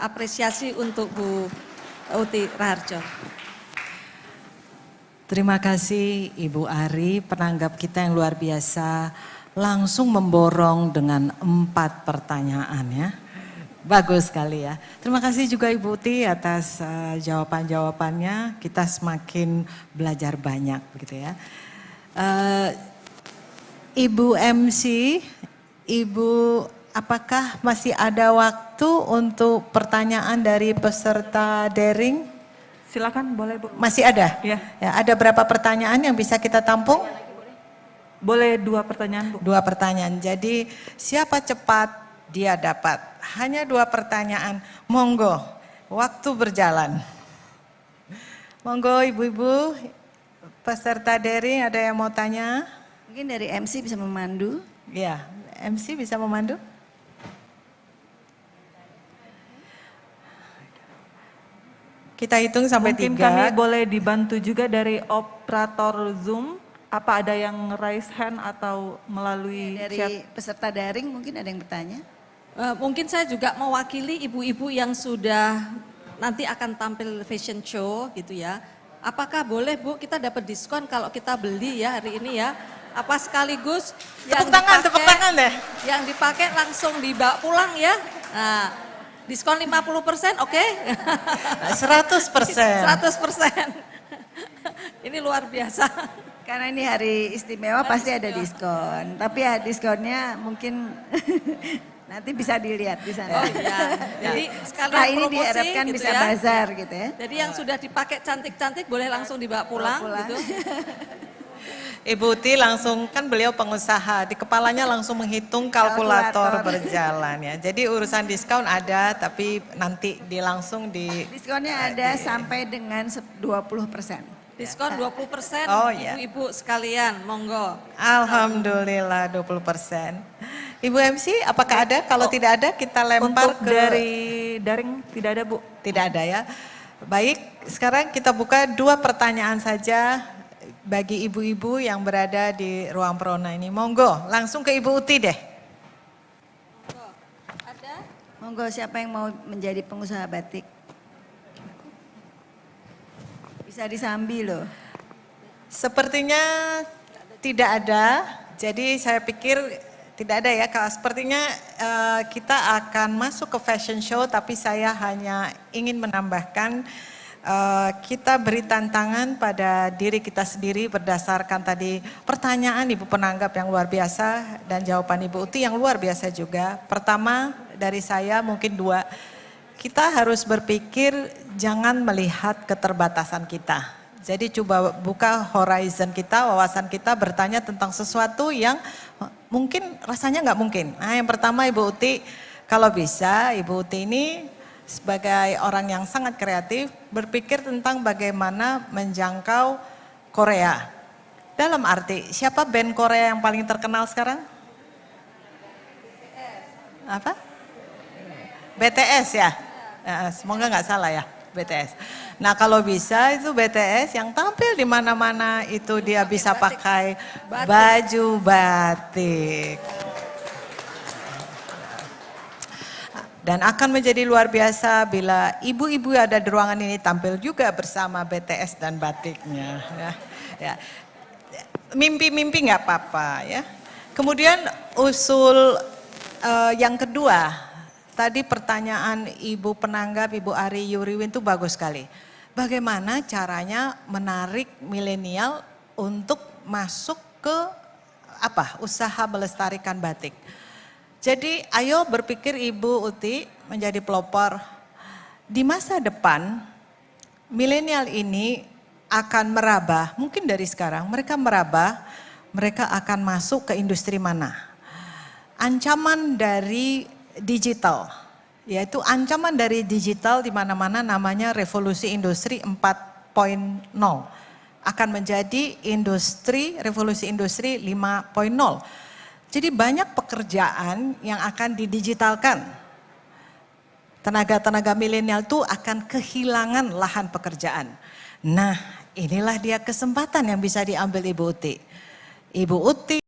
apresiasi untuk Bu Uti Raharjo. Terima kasih Ibu Ari, penanggap kita yang luar biasa langsung memborong dengan 4 pertanyaan ya. Bagus sekali ya. Terima kasih juga Ibu Uti atas jawaban-jawabannya. Kita semakin belajar banyak begitu ya. Ibu MC, Ibu apakah masih ada waktu untuk pertanyaan dari peserta daring? Silakan boleh Bu. Masih ada? Ya. Ya, ada berapa pertanyaan yang bisa kita tampung? Boleh 2 pertanyaan Bu. 2 pertanyaan, jadi siapa cepat dia dapat. Hanya 2 pertanyaan, monggo waktu berjalan. Monggo ibu-ibu peserta daring ada yang mau tanya? Mungkin dari MC bisa memandu. Ya, MC bisa memandu. Kita hitung sampai 3. Mungkin kami boleh dibantu juga dari operator Zoom. Apa ada yang raise hand atau melalui dari chat? Peserta daring mungkin ada yang bertanya? Mungkin saya juga mewakili ibu-ibu yang sudah nanti akan tampil fashion show gitu ya. Apakah boleh Bu kita dapat diskon kalau kita beli ya hari ini ya? Apa sekaligus tepuk tangan deh. Yang dipakai langsung dibawa pulang ya. Nah, diskon 50% oke? 100%. 100%. Ini luar biasa. Karena ini hari istimewa pasti ada diskon. Tapi ya diskonnya mungkin nanti bisa dilihat di sana. Oh iya. Jadi setelah ini promosi, diharapkan gitu bisa ya. bazar gitu ya. Jadi yang sudah dipakai cantik-cantik boleh langsung dibawa pulang. Gitu. Ibu Uti langsung, kan beliau pengusaha, di kepalanya langsung menghitung kalkulator berjalan ya. Jadi urusan diskon ada, tapi nanti langsung Diskonnya ada sampai dengan 20%. Diskon 20%, Oh, iya. ibu-ibu sekalian, monggo. Alhamdulillah 20%. Ibu MC, apakah ada? Kalau tidak ada kita lempar Untuk ke... dari daring tidak ada Bu. Tidak ada ya. Baik, sekarang kita buka 2 pertanyaan saja bagi ibu-ibu yang berada di ruang Prona ini. Monggo, langsung ke Ibu Uti deh. Monggo siapa yang mau menjadi pengusaha batik? Bisa disambi loh. Sepertinya tidak ada, jadi saya pikir tidak ada ya. Sepertinya kita akan masuk ke fashion show, tapi saya hanya ingin menambahkan kita beri tantangan pada diri kita sendiri berdasarkan tadi pertanyaan Ibu Penanggap yang luar biasa dan jawaban Ibu Uti yang luar biasa juga. Pertama dari saya mungkin 2, kita harus berpikir jangan melihat keterbatasan kita. Jadi coba buka horizon kita, wawasan kita, bertanya tentang sesuatu yang mungkin rasanya nggak mungkin. Nah yang pertama Ibu Uti, kalau bisa Ibu Uti ini sebagai orang yang sangat kreatif berpikir tentang bagaimana menjangkau Korea. Dalam arti siapa band Korea yang paling terkenal sekarang? Apa? BTS ya? Semoga nggak salah ya. BTS. Nah kalau bisa itu BTS yang tampil di mana-mana itu dia bisa pakai baju batik. Dan akan menjadi luar biasa bila ibu-ibu ada di ruangan ini tampil juga bersama BTS dan batiknya. Ya. Mimpi-mimpi nggak apa-apa ya. Kemudian usul yang kedua. Tadi pertanyaan Ibu Penanggap, Ibu Ari Yuriwin itu bagus sekali. Bagaimana caranya menarik milenial untuk masuk ke usaha melestarikan batik. Jadi ayo berpikir Ibu Uti menjadi pelopor. Di masa depan milenial ini akan meraba, mungkin dari sekarang mereka meraba, mereka akan masuk ke industri mana. Ancaman dari digital, yaitu ancaman dari digital di mana-mana namanya revolusi industri 4.0 akan menjadi revolusi industri 5.0. Jadi banyak pekerjaan yang akan didigitalkan. Tenaga-tenaga milenial itu akan kehilangan lahan pekerjaan. Nah, inilah dia kesempatan yang bisa diambil Ibu Uti. Ibu Uti